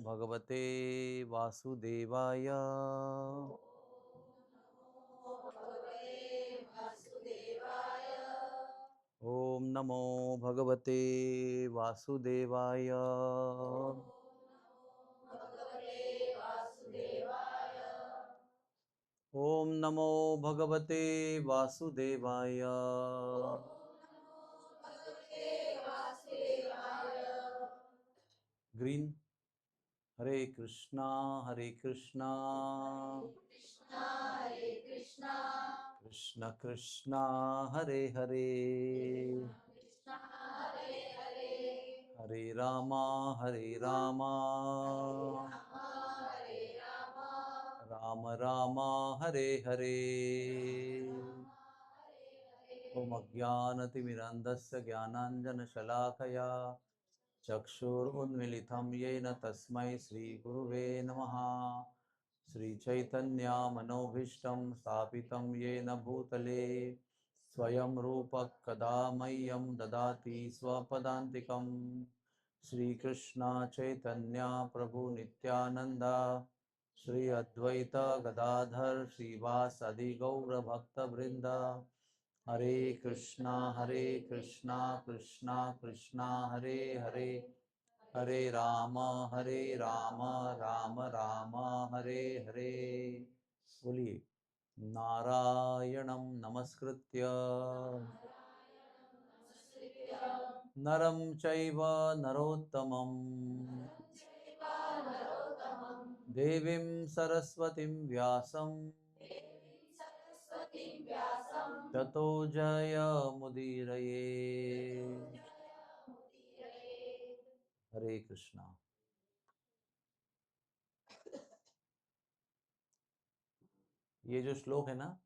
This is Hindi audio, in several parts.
भगवते वासुदेवाय। ओम नमो भगवते वासुदेवाय। ओम नमो भगवते वासुदेवाय। ग्रीन। हरे कृष्णा कृष्ण कृष्णा हरे हरे, हरे रामा राम रामा हरे हरे। ओम अज्ञानतिमिरन्धस्य ज्ञानाञ्जनशलाकया चक्षुरुन्मिलितं येन तस्मै श्रीगुरुवे नमः। श्रीचैतन्यमनोभीष्टं स्थापितं येन भूतले स्वयं रूपः कदा मह्यं ददाति स्वपदान्तिकं। श्रीकृष्ण चैतन्य प्रभु नित्यानंद श्री अद्वैत गदाधर श्रीवासादि गौरभक्तवृंद। हरे कृष्णा कृष्णा कृष्णा हरे हरे, हरे राम राम राम हरे हरे। बोलिए, नारायणं नमस्कृत्य नरं चैव नरोत्तमं देवीं सरस्वतीं व्यासं ततो जयमुदीरये। हरे कृष्णा। ये जो श्लोक है ना,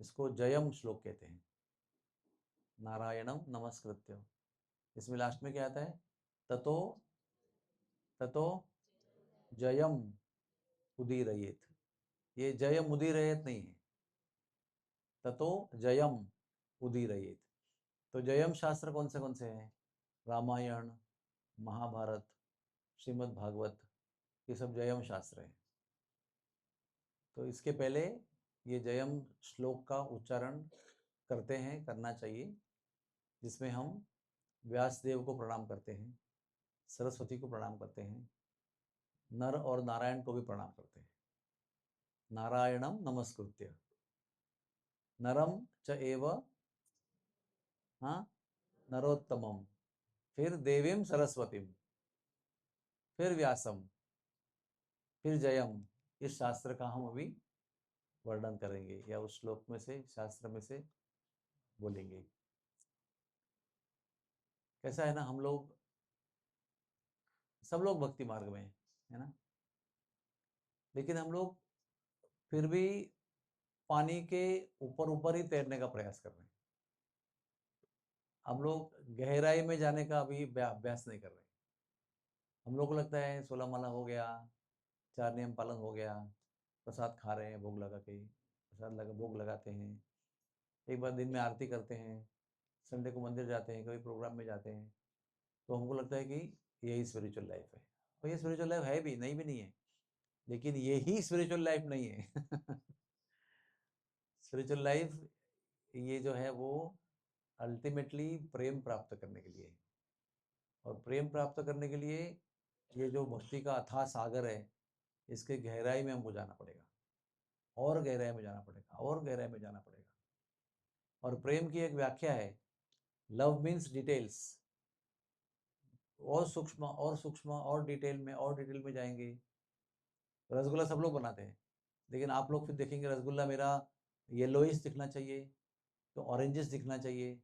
इसको जयम श्लोक कहते हैं। नारायणम नमस्कृत्य। इसमें लास्ट में क्या आता है? ततो ततो जयम उदीरयेत। ये जयम उदीरयेत नहीं है, ततो जयम उदीरयेत। तो जयम शास्त्र कौन से हैं? रामायण, महाभारत, श्रीमद् भागवत, ये सब जयम शास्त्र हैं। तो इसके पहले ये जयम श्लोक का उच्चारण करते हैं, करना चाहिए, जिसमें हम व्यासदेव को प्रणाम करते हैं, सरस्वती को प्रणाम करते हैं, नर और नारायण को भी प्रणाम करते हैं। नारायणम नमस्कृत्य नरम च एव हाँ नरोत्तमम, फिर देवीम सरस्वतीम, फिर व्यासम, फिर जयम। इस शास्त्र का हम अभी वर्णन करेंगे या उस श्लोक में से, शास्त्र में से बोलेंगे। कैसा है ना, हम लोग सब लोग भक्ति मार्ग में है ना, लेकिन हम लोग फिर भी पानी के ऊपर ऊपर ही तैरने का प्रयास कर रहे हैं। हम लोग गहराई में जाने का अभी अभ्यास नहीं कर रहे। हम लोग को लगता है 16 माला हो गया, 4 नियम पालन हो गया, प्रसाद खा रहे हैं, भोग लगा के प्रसाद लगा भोग लगाते हैं, एक बार दिन में आरती करते हैं, संडे को मंदिर जाते हैं, कभी प्रोग्राम में जाते हैं, तो हमको लगता है कि यही स्पिरिचुअल लाइफ है। और ये स्पिरिचुअल लाइफ है भी, नहीं भी नहीं है, लेकिन यही स्पिरिचुअल लाइफ नहीं है। स्पिरिचुअल लाइफ ये जो है वो अल्टीमेटली प्रेम प्राप्त करने के लिए है। और प्रेम प्राप्त करने के लिए ये जो भक्ति का अथाह सागर है, इसके गहराई में हमको जाना पड़ेगा, और गहराई में जाना पड़ेगा, और गहराई में जाना पड़ेगा। और प्रेम की एक व्याख्या है, लव मीन्स डिटेल्स। और सूक्ष्म और सूक्ष्म और डिटेल में जाएंगे। रसगुल्ला सब लोग बनाते हैं, लेकिन आप लोग फिर देखेंगे रसगुल्ला मेरा येलोइश दिखना चाहिए तो ऑरेंजिश दिखना चाहिए,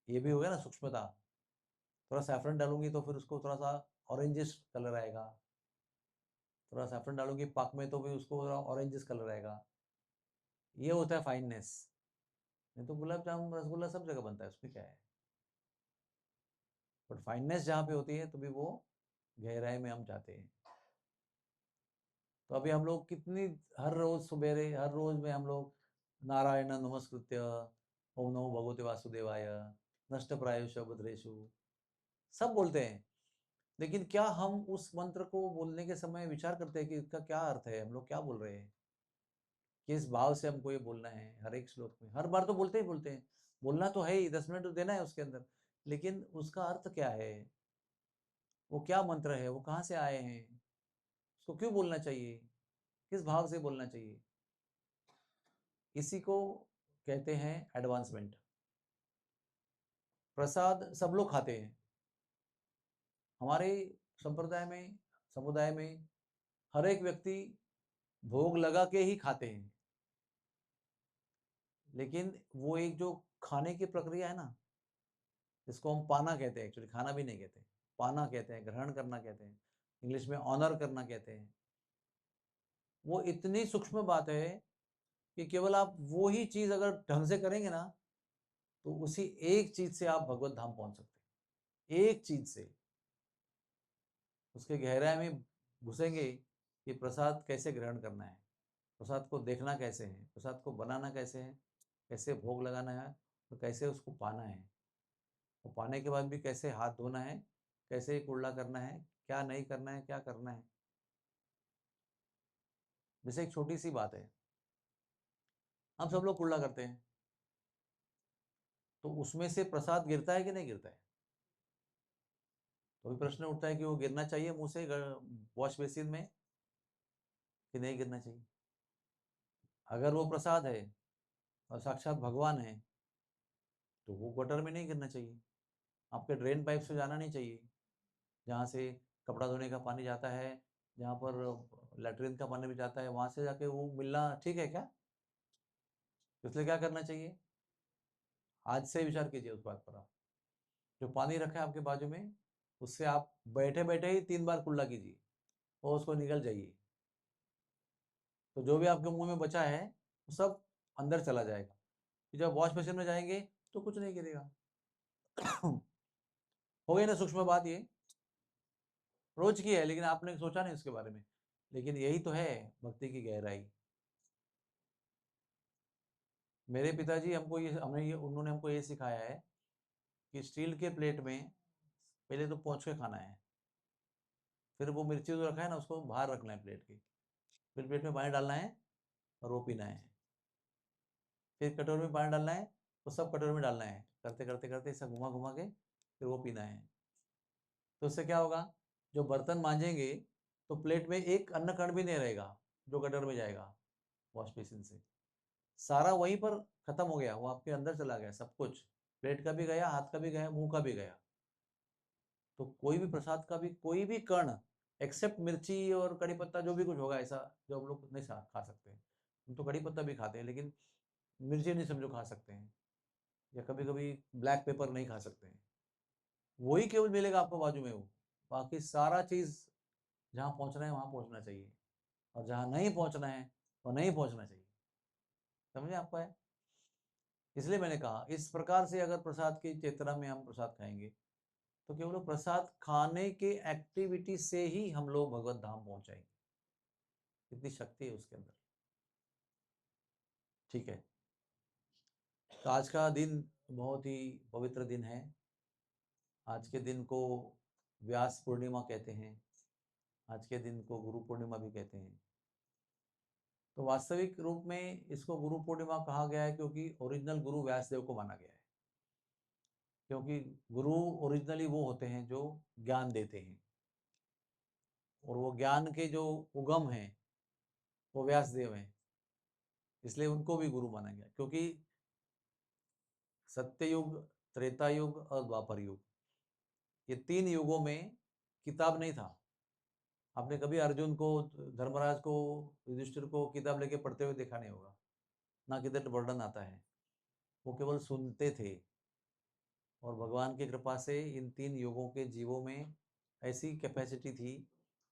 ये भी हो गया ना सूक्ष्मता। थोड़ा सैफरन डालूंगी तो फिर उसको थोड़ा सा ऑरेंजिश कलर आएगा, थोड़ा सैफरन डालूंगी पाक में तो भी उसको थोड़ा ऑरेंजिश कलर आएगा। ये होता है फाइननेस। नहीं तो गुलाब जामुन रसगुल्ला सब जगह बनता है, उसमें क्या है। बट फाइननेस जहाँ पे होती है तो भी वो गहराई में हम जाते हैं। तो अभी हम लोग कितनी, हर रोज सुबेरे हर रोज में हम लोग नारायण नमस्कृत्य, ओम नमो भगवते वासुदेवाय, नष्ट प्रायुष भद्रेशु, सब बोलते हैं। लेकिन क्या हम उस मंत्र को बोलने के समय विचार करते हैं कि इसका क्या अर्थ है, हम लोग क्या बोल रहे हैं, किस भाव से हमको ये बोलना है? हर एक श्लोक में हर बार तो बोलते ही बोलते हैं, बोलना तो है ही, 10 मिनट तो देना है उसके अंदर, लेकिन उसका अर्थ क्या है, वो क्या मंत्र है, वो कहाँ से आए हैं, उसको क्यों बोलना चाहिए, किस भाव से बोलना चाहिए? इसी को कहते हैं एडवांसमेंट। प्रसाद सब लोग खाते हैं, हमारे संप्रदाय में, समुदाय में हर एक व्यक्ति भोग लगा के ही खाते हैं, लेकिन वो एक जो खाने की प्रक्रिया है ना, इसको हम पाना कहते हैं, एक्चुअली खाना भी नहीं कहते, पाना कहते हैं, ग्रहण करना कहते हैं, इंग्लिश में ऑनर करना कहते हैं। वो इतनी सूक्ष्म बात है कि केवल आप वो ही चीज अगर ढंग से करेंगे ना, तो उसी एक चीज से आप भगवत धाम पहुंच सकते हैं, एक चीज से। उसके गहराई में घुसेंगे कि प्रसाद कैसे ग्रहण करना है, प्रसाद को देखना कैसे है, प्रसाद को बनाना कैसे है, कैसे भोग लगाना है, तो कैसे उसको पाना है, और पाने के बाद भी कैसे हाथ धोना है, कैसे कुल्ला करना है, क्या नहीं करना है, क्या करना है। जैसे एक छोटी सी बात है, हम सब लोग कुल्ला करते हैं, तो उसमें से प्रसाद गिरता है कि नहीं गिरता है? तो भी प्रश्न उठता है कि वो गिरना चाहिए मुंह से वॉश बेसिन में कि नहीं गिरना चाहिए? अगर वो प्रसाद है और साक्षात भगवान है, तो वो गटर में नहीं गिरना चाहिए, आपके ड्रेन पाइप से जाना नहीं चाहिए, जहाँ से कपड़ा धोने का पानी जाता है, जहाँ पर लेटरिन का पानी भी जाता है, वहाँ से जाके वो मिलना ठीक है क्या? इसलिए क्या करना चाहिए? आज से विचार कीजिए उस बात पर आप, जो पानी रखा है आपके बाजू में, उससे आप बैठे बैठे ही 3 बार कुल्ला कीजिए और उसको निकल जाइए, तो जो भी आपके मुंह में बचा है वो सब अंदर चला जाएगा। फिर जब वॉश मशीन में जाएंगे तो कुछ नहीं गिरेगा। हो गई ना सूक्ष्म बात ये? रोज की है, लेकिन आपने सोचा नहीं उसके बारे में, लेकिन यही तो है भक्ति की गहराई। मेरे पिताजी हमको ये हमने ये उन्होंने हमको ये सिखाया है कि स्टील के प्लेट में पहले तो पोंछ के खाना है, फिर वो मिर्ची जो रखा है ना उसको बाहर रखना है प्लेट के, फिर प्लेट में पानी डालना है और वो पीना है, फिर कटोरी में पानी डालना है, वो सब कटोरी में डालना है, करते करते करते ऐसा घुमा घुमा के फिर वो पीना है। तो उससे क्या होगा, जो बर्तन मांजेंगे तो प्लेट में एक अन्न कण भी नहीं रहेगा जो कटोर में जाएगा वॉश बेसिन से, सारा वहीं पर खत्म हो गया, वो आपके अंदर चला गया सब कुछ, प्लेट का भी गया, हाथ का भी गया, मुंह का भी गया। तो कोई भी प्रसाद का भी कोई भी कण, एक्सेप्ट मिर्ची और कड़ी पत्ता जो भी कुछ होगा ऐसा जो हम लोग नहीं खा सकते हैं, हम तो कड़ी पत्ता भी खाते हैं, लेकिन मिर्ची नहीं समझो खा सकते हैं, या कभी कभी ब्लैक पेपर नहीं खा सकते हैं, वही केवल मिलेगा आपको बाजू में वो, बाकी सारा चीज जहाँ पहुंचना है वहां पहुंचना चाहिए, और जहाँ नहीं पहुंचना है वो नहीं पहुंचना चाहिए। समझे आपको है? इसलिए मैंने कहा इस प्रकार से अगर प्रसाद की चेतना में हम प्रसाद खाएंगे, तो केवल प्रसाद खाने के एक्टिविटी से ही हम लोग भगवत धाम पहुंचाएंगे, कितनी शक्ति है उसके अंदर। ठीक है, तो आज का दिन बहुत ही पवित्र दिन है। आज के दिन को व्यास पूर्णिमा कहते हैं, आज के दिन को गुरु पूर्णिमा भी कहते हैं। तो वास्तविक रूप में इसको गुरु पूर्णिमा कहा गया है क्योंकि ओरिजिनल गुरु व्यासदेव को माना गया है, क्योंकि गुरु ओरिजिनली वो होते हैं जो ज्ञान देते हैं, और वो ज्ञान के जो उगम हैं वो व्यासदेव हैं, इसलिए उनको भी गुरु माना गया। क्योंकि सत्य युग, त्रेता युग और द्वापर युग, ये 3 युगों में किताब नहीं था। आपने कभी अर्जुन को, धर्मराज को, युधिष्ठिर को किताब लेके पढ़ते हुए देखा नहीं होगा, ना किधर वर्णन आता है, वो केवल सुनते थे। और भगवान की कृपा से इन 3 युगों के जीवों में ऐसी कैपेसिटी थी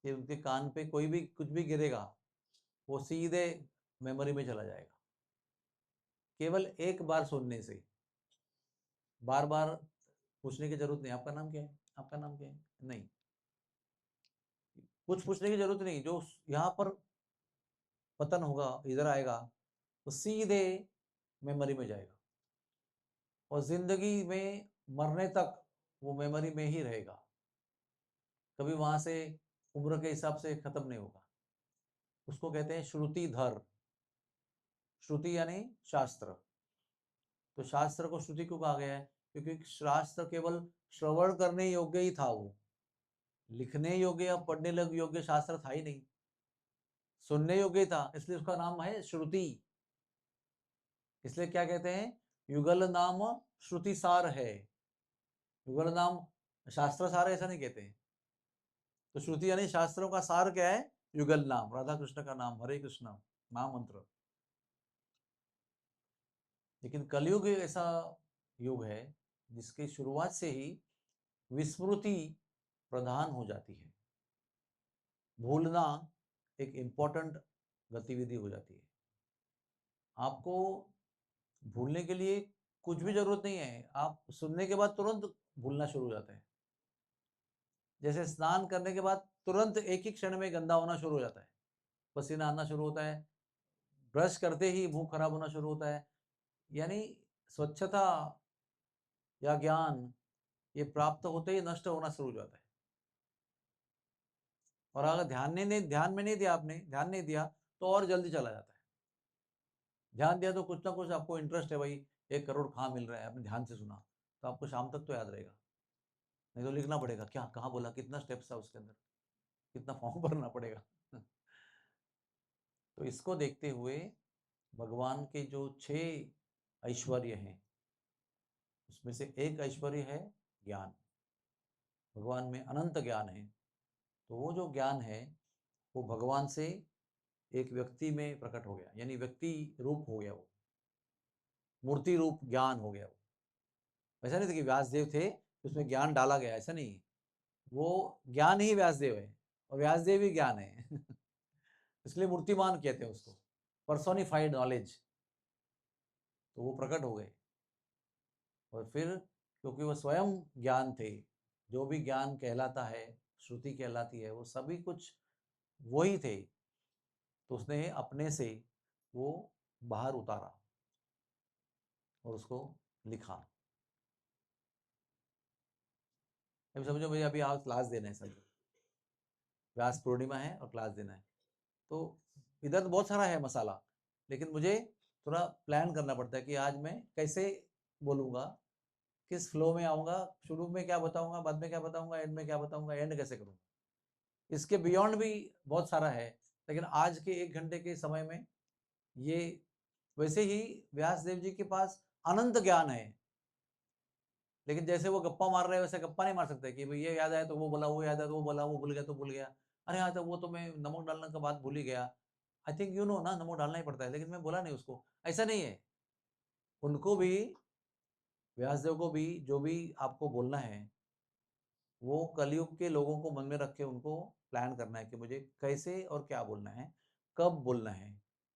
कि उनके कान पे कोई भी कुछ भी गिरेगा वो सीधे मेमोरी में चला जाएगा, केवल एक बार सुनने से। बार बार पूछने की जरूरत नहीं, आपका नाम क्या है, आपका नाम क्या है, नहीं, कुछ पूछने की जरूरत नहीं, जो यहाँ पर पतन होगा इधर आएगा तो सीधे मेमोरी में जाएगा, और जिंदगी में मरने तक वो मेमोरी में ही रहेगा। कभी वहां से उम्र के हिसाब से खत्म नहीं होगा। उसको कहते हैं श्रुतिधर। श्रुति यानी शास्त्र। तो शास्त्र को श्रुति क्यों कहा गया है? क्योंकि शास्त्र केवल श्रवण करने योग्य ही था, वो लिखने योग्य या पढ़ने योग्य शास्त्र था ही नहीं, सुनने योग्य था, इसलिए उसका नाम है श्रुति। इसलिए क्या कहते हैं, युगल नाम श्रुति सार है। युगल नाम शास्त्र सार है ऐसा नहीं कहते हैं। तो श्रुति यानी शास्त्रों का सार क्या है? युगल नाम, राधा कृष्ण का नाम, हरे कृष्ण महामंत्र। लेकिन कलयुग ऐसा युग है जिसकी शुरुआत से ही विस्मृति प्रधान हो जाती है। भूलना एक इंपॉर्टेंट गतिविधि हो जाती है। आपको भूलने के लिए कुछ भी जरूरत नहीं है, आप सुनने के बाद तुरंत भूलना शुरू हो जाता है। जैसे स्नान करने के बाद तुरंत एक ही क्षण में गंदा होना शुरू हो जाता है, पसीना आना शुरू होता है, ब्रश करते ही मुंह खराब होना शुरू होता है। यानी स्वच्छता या ज्ञान ये प्राप्त होते ही नष्ट होना शुरू हो जाता है। और अगर ध्यान में नहीं दिया, आपने ध्यान नहीं दिया तो और जल्दी चला जाता है। ध्यान दिया तो कुछ ना कुछ आपको इंटरेस्ट है, भाई 1 करोड़ कहाँ मिल रहा है, आपने ध्यान से सुना तो आपको शाम तक तो याद रहेगा। नहीं तो लिखना पड़ेगा, क्या कहाँ बोला, कितना स्टेप्स था उसके अंदर, कितना फॉर्म भरना पड़ेगा। तो इसको देखते हुए भगवान के जो 6 ऐश्वर्य हैं उसमें से एक ऐश्वर्य है ज्ञान। भगवान में अनंत ज्ञान है। तो वो जो ज्ञान है वो भगवान से एक व्यक्ति में प्रकट हो गया, यानी व्यक्ति रूप हो गया, वो मूर्ति रूप ज्ञान हो गया। वो ऐसा नहीं था कि व्यासदेव थे उसमें ज्ञान डाला गया, ऐसा नहीं। वो ज्ञान ही व्यासदेव है और व्यासदेव ही ज्ञान है। इसलिए मूर्तिमान कहते हैं उसको, पर्सोनिफाइड नॉलेज। तो वो प्रकट हो गए और फिर क्योंकि वो स्वयं ज्ञान थे, जो भी ज्ञान कहलाता है, श्रुति कहलाती है, वो सभी कुछ वही थे। तो उसने अपने से वो बाहर उतारा और उसको लिखा। अभी समझो भैया, अभी आप क्लास देना है, समझो व्यास पूर्णिमा है और क्लास देना है। तो इधर तो बहुत सारा है मसाला, लेकिन मुझे थोड़ा प्लान करना पड़ता है कि आज मैं कैसे बोलूँगा, किस फ्लो में आऊँगा, शुरू में क्या बताऊँगा, बाद में क्या बताऊँगा, एंड में क्या बताऊँगा, एंड कैसे करूँगा। इसके बियॉन्ड भी बहुत सारा है, लेकिन आज के 1 घंटे के समय में ये, वैसे ही व्यास देव जी के पास अनंत ज्ञान है, लेकिन जैसे वो गप्पा मार रहे हैं वैसे गप्पा नहीं मार सकते कि भाई ये याद आया तो वो बोला, वो याद आया तो वो बोला, वो भूल गया तो भूल गया। अरे हाँ, तो वो तो मैं नमक डालने का बात भूल ही गया। आई थिंक यू नो ना, नमक डालना ही पड़ता है, लेकिन मैं बोला नहीं उसको, ऐसा नहीं है। उनको भी, व्यासदेव को भी जो भी आपको बोलना है वो कलयुग के लोगों को मन में रख के उनको प्लान करना है कि मुझे कैसे और क्या बोलना है, कब बोलना है,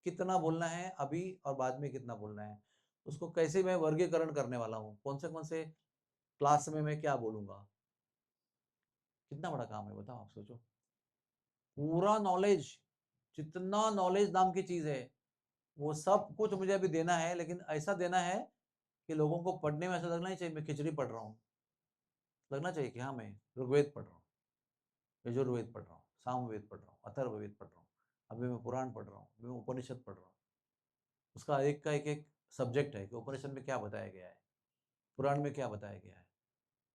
कितना बोलना है अभी और बाद में कितना बोलना है, उसको कैसे मैं वर्गीकरण करने वाला हूँ, कौन से क्लास में मैं क्या बोलूंगा। कितना बड़ा काम है बताओ, आप सोचो। पूरा नॉलेज, जितना नॉलेज नाम की चीज है वो सब कुछ मुझे अभी देना है, लेकिन ऐसा देना है कि लोगों को पढ़ने में ऐसा लगना ही चाहिए मैं खिचड़ी पढ़ रहा हूँ। लगना चाहिए कि हाँ मैं ऋग्वेद पढ़ रहा हूँ, यजुर्वेद पढ़ रहा हूँ, सामवेद पढ़ रहा हूँ, अथर्ववेद पढ़ रहा हूँ, अभी मैं पुराण पढ़ रहा हूँ, मैं उपनिषद पढ़ रहा हूँ। उसका एक का एक सब्जेक्ट है कि उपनिषद में क्या बताया गया है, पुराण में क्या बताया गया है,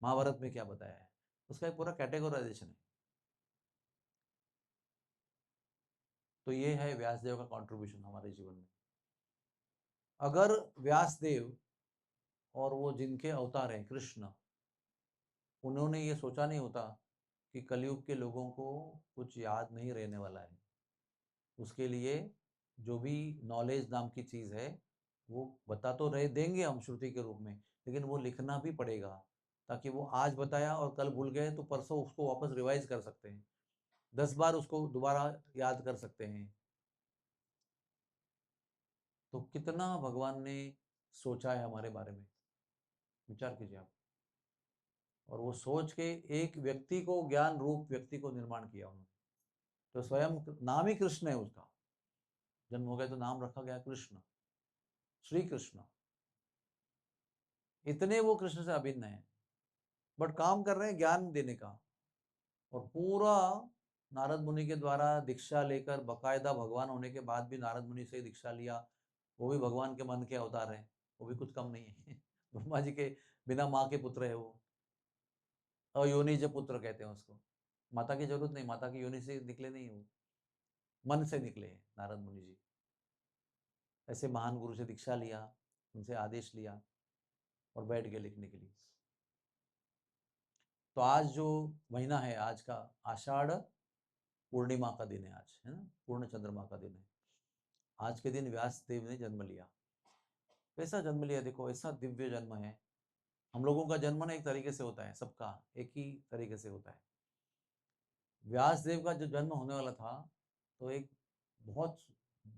महाभारत में क्या बताया है, उसका एक पूरा कैटेगराइजेशन है। तो ये है व्यासदेव का कंट्रीब्यूशन हमारे जीवन में। अगर व्यासदेव और वो जिनके अवतार हैं कृष्ण, उन्होंने ये सोचा नहीं होता कि कलयुग के लोगों को कुछ याद नहीं रहने वाला है, उसके लिए जो भी नॉलेज नाम की चीज़ है वो बता तो रहे देंगे हम श्रुति के रूप में, लेकिन वो लिखना भी पड़ेगा, ताकि वो आज बताया और कल भूल गए तो परसों उसको वापस रिवाइज कर सकते हैं, 10 बार उसको दोबारा याद कर सकते हैं। तो कितना भगवान ने सोचा है हमारे बारे में, विचार कीजिए आप। और वो सोच के एक व्यक्ति को, ज्ञान रूप व्यक्ति को निर्माण किया उन्होंने। तो स्वयं नाम ही कृष्ण है उसका, जन्म हो गया तो नाम रखा गया कृष्ण, श्री कृष्ण। इतने वो कृष्ण से अभिन्न है, बट काम कर रहे हैं ज्ञान देने का। और पूरा नारद मुनि के द्वारा दीक्षा लेकर, बकायदा भगवान होने के बाद भी नारद मुनि से दीक्षा लिया, वो भी भगवान के मन के अवतार हैं, वो भी कुछ कम नहीं है। ब्रह्मा जी के बिना माँ के पुत्र है वो, अयोनिज पुत्र कहते हैं उसको। माता की जरूरत नहीं, माता की योनि से निकले नहीं, वो मन से निकले हैं नारद मुनि जी। ऐसे महान गुरु से दीक्षा लिया, उनसे आदेश लिया और बैठ गए लिखने के लिए। तो आज जो महीना है, आज का आषाढ़ पूर्णिमा का दिन है, आज है ना, पूर्ण चंद्रमा का दिन है। आज के दिन व्यास देव ने जन्म लिया। कैसा जन्म लिया देखो, ऐसा दिव्य जन्म है। हम लोगों का जन्म ना एक तरीके से होता है, सबका एक ही तरीके से होता है। व्यास देव का जो जन्म होने वाला था, तो एक बहुत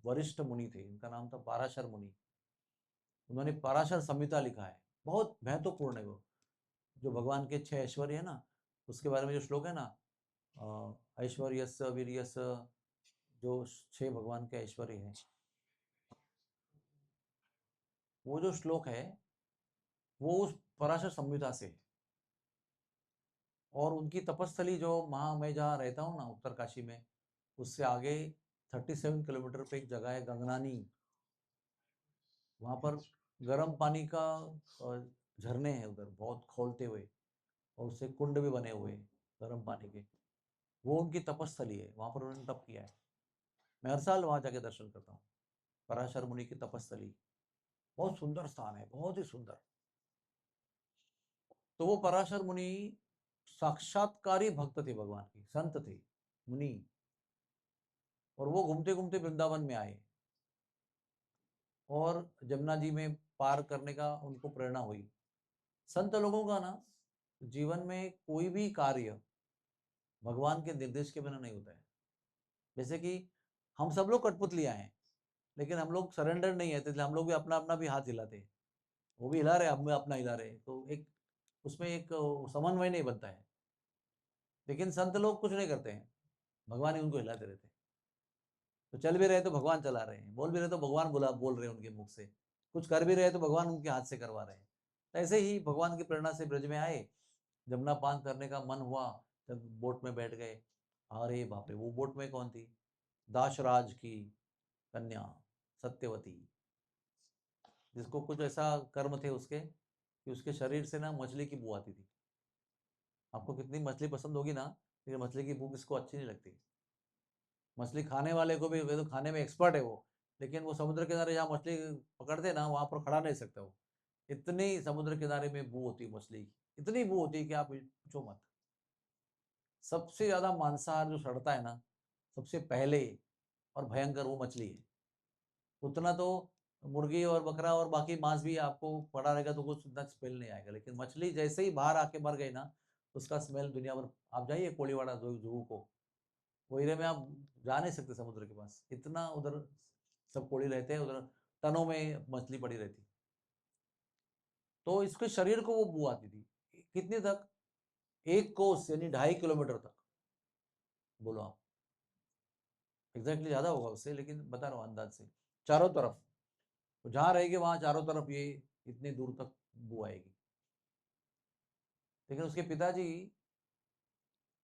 वरिष्ठ मुनि थे, इनका नाम था पाराशर मुनि। उन्होंने पाराशर संहिता लिखा है, बहुत महत्वपूर्ण है वो। जो भगवान के 6 ऐश्वर्य है ना, उसके बारे में जो श्लोक है ना, ऐश्वर्यस्य वीर्यस्य, जो 6 भगवान के ऐश्वर्य हैं, वो जो श्लोक है वो उस पराशर संहिता से है। और उनकी तपस्थली जो मैं जहाँ रहता हूँ ना, उत्तरकाशी में, उससे आगे 37 किलोमीटर पे एक जगह है गंगनानी। वहाँ पर गर्म पानी का झरने हैं उधर, बहुत खोलते हुए, और उससे कुंड भी बने हुए हैं गर्म पानी के। वो उनकी तपस्थली है, वहाँ पर उन्होंने तप किया है। मैं हर साल वहाँ जाके दर्शन करता हूँ। पराशर मुनि की तपस्थली, बहुत सुंदर स्थान है, बहुत ही सुंदर। तो वो पराशर मुनि साक्षात्कारी भक्त थे, भगवान की संत थे, मुनि। और वो घूमते घूमते वृंदावन में आए, और जमुना जी में पार करने का उनको प्रेरणा हुई। संत लोगों का ना जीवन में कोई भी कार्य भगवान के निर्देश के बिना नहीं होता है। जैसे कि हम सब लोग कठपुतलियां हैं, लेकिन हम लोग सरेंडर नहीं है, इसलिए हम लोग भी अपना अपना भी हाथ हिलाते हैं। वो भी हिला रहे, हम भी अपना हिला रहे, तो एक उसमें एक समन्वय नहीं बनता है। लेकिन संत लोग कुछ नहीं करते हैं, भगवान ही उनको हिलाते रहते हैं। तो चल भी रहे तो भगवान चला रहे हैं, बोल भी रहे तो भगवान बोल रहे हैं उनके मुख से, कुछ कर भी रहे तो भगवान उनके हाथ से करवा रहे हैं। तो ऐसे ही भगवान की प्रेरणा से ब्रज में आए, जमुना पान करने का मन हुआ, जब बोट में बैठ गए। अरे बाप रे, वो बोट में कौन थी? दाशराज की कन्या सत्यवती, जिसको कुछ ऐसा कर्म थे उसके कि उसके शरीर से ना मछली की बू आती थी। आपको कितनी मछली पसंद होगी ना, लेकिन मछली की बू किसको अच्छी नहीं लगती। मछली खाने वाले को भी, वे तो खाने में एक्सपर्ट है वो, लेकिन वो समुद्र किनारे जहाँ मछली पकड़ते ना, वहां पर खड़ा नहीं सकता वो। इतनी समुद्र किनारे में बू होती है मछली की, इतनी बू होती है कि आप पूछो मत। सबसे ज्यादा मांसाहार जो सड़ता है ना, सबसे पहले और भयंकर, वो मछली है। उतना तो मुर्गी और बकरा और बाकी मांस भी आपको पड़ा रहेगा तो कुछ इतना स्मेल नहीं आएगा, लेकिन मछली जैसे ही बाहर आके मर गई ना, उसका स्मेल दुनिया भर। आप जाइए कोलीवाड़ा जू को, वो एरिया में आप जा नहीं सकते समुद्र के पास, इतना उधर सब कोड़ी रहते हैं, उधर टनों में मछली पड़ी रहती। तो इसके शरीर को वो बू आती थी। कितनी तक? 1 कोस यानी 2.5 किलोमीटर तक। बोलो आप, एग्जैक्टली ज्यादा होगा उससे, लेकिन बता रहा हूँ अंदाज से। चारों तरफ, तो जहाँ रहेगी वहां चारों तरफ ये इतनी दूर तक बू आएगी। लेकिन उसके पिताजी,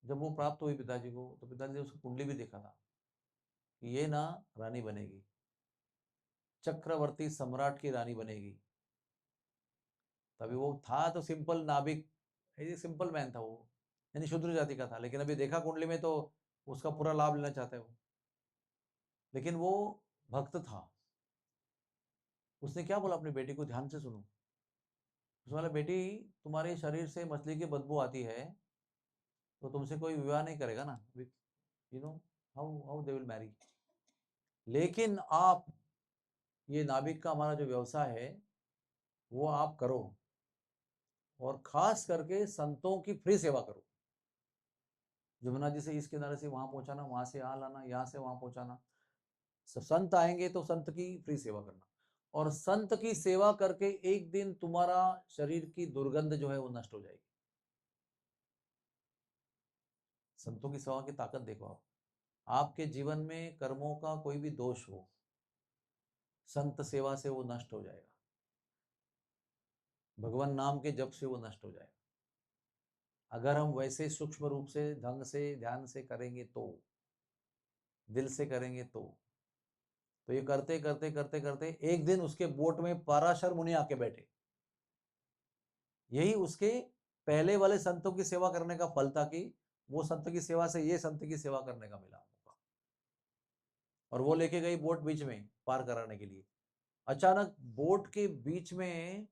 जब वो प्राप्त हुई पिताजी को, तो पिताजी ने उसकी कुंडली भी देखा था कि ये ना रानी बनेगी, चक्रवर्ती सम्राट की रानी बनेगी। तभी वो था तो सिंपल नाविक, सिंपल मैन था वो, यानी शूद्र जाति का था, लेकिन अभी देखा कुंडली में तो उसका पूरा लाभ लेना चाहता है वो। लेकिन वो भक्त था। उसने क्या बोला अपनी बेटी को, ध्यान से सुनो। उसने बोला, बेटी, तुम्हारे शरीर से मछली की बदबू आती है, तो तुमसे कोई विवाह नहीं करेगा ना, you know how how they will marry. लेकिन आप, ये नाविक का हमारा जो व्यवसाय है, वो आप करो, और खास करके संतों की फ्री सेवा करो। जमुना जी से इस किनारे से वहां पहुंचाना, वहां से यहाँ लाना, यहाँ से वहां पहुंचाना। संत आएंगे तो संत की फ्री सेवा करना, और संत की सेवा करके एक दिन तुम्हारा शरीर की दुर्गंध जो है वो नष्ट हो जाएगी। संतों की सेवा की ताकत देखो आप। आपके जीवन में कर्मों का कोई भी दोष हो, संत सेवा से वो नष्ट हो जाएगा, भगवान नाम के जप से वो नष्ट हो जाएगा। अगर हम वैसे सूक्ष्म रूप से ढंग से ध्यान से करेंगे तो, दिल से करेंगे तो ये करते करते करते करते एक दिन उसके बोट में पराशर मुनि आके बैठे। यही उसके पहले वाले संतों की सेवा करने का फल था कि वो संत की सेवा से ये संत की सेवा करने का मिला मौका। और वो लेके गई बोट बीच में पार कराने के लिए। अचानक बोट के बीच में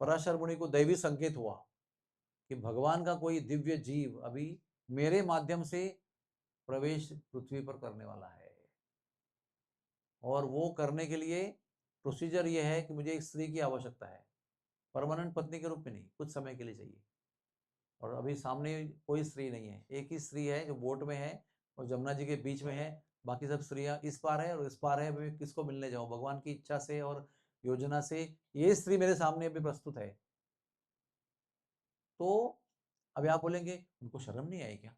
पराशर मुनि को दैवी संकेत हुआ कि भगवान का कोई दिव्य जीव अभी मेरे माध्यम से प्रवेश पृथ्वी पर करने वाला है। और वो करने के लिए प्रोसीजर ये है कि मुझे एक स्त्री की आवश्यकता है, परमानेंट पत्नी के रूप में नहीं, कुछ समय के लिए चाहिए। और अभी सामने कोई स्त्री नहीं है, एक ही स्त्री है जो बोट में है और जमुना जी के बीच में है। बाकी सब स्त्रियां इस पार है और इस पार है। मैं किसको मिलने जाऊं? भगवान की इच्छा से और योजना से ये स्त्री मेरे सामने अभी प्रस्तुत है। तो अभी आप बोलेंगे उनको शर्म नहीं आई क्या?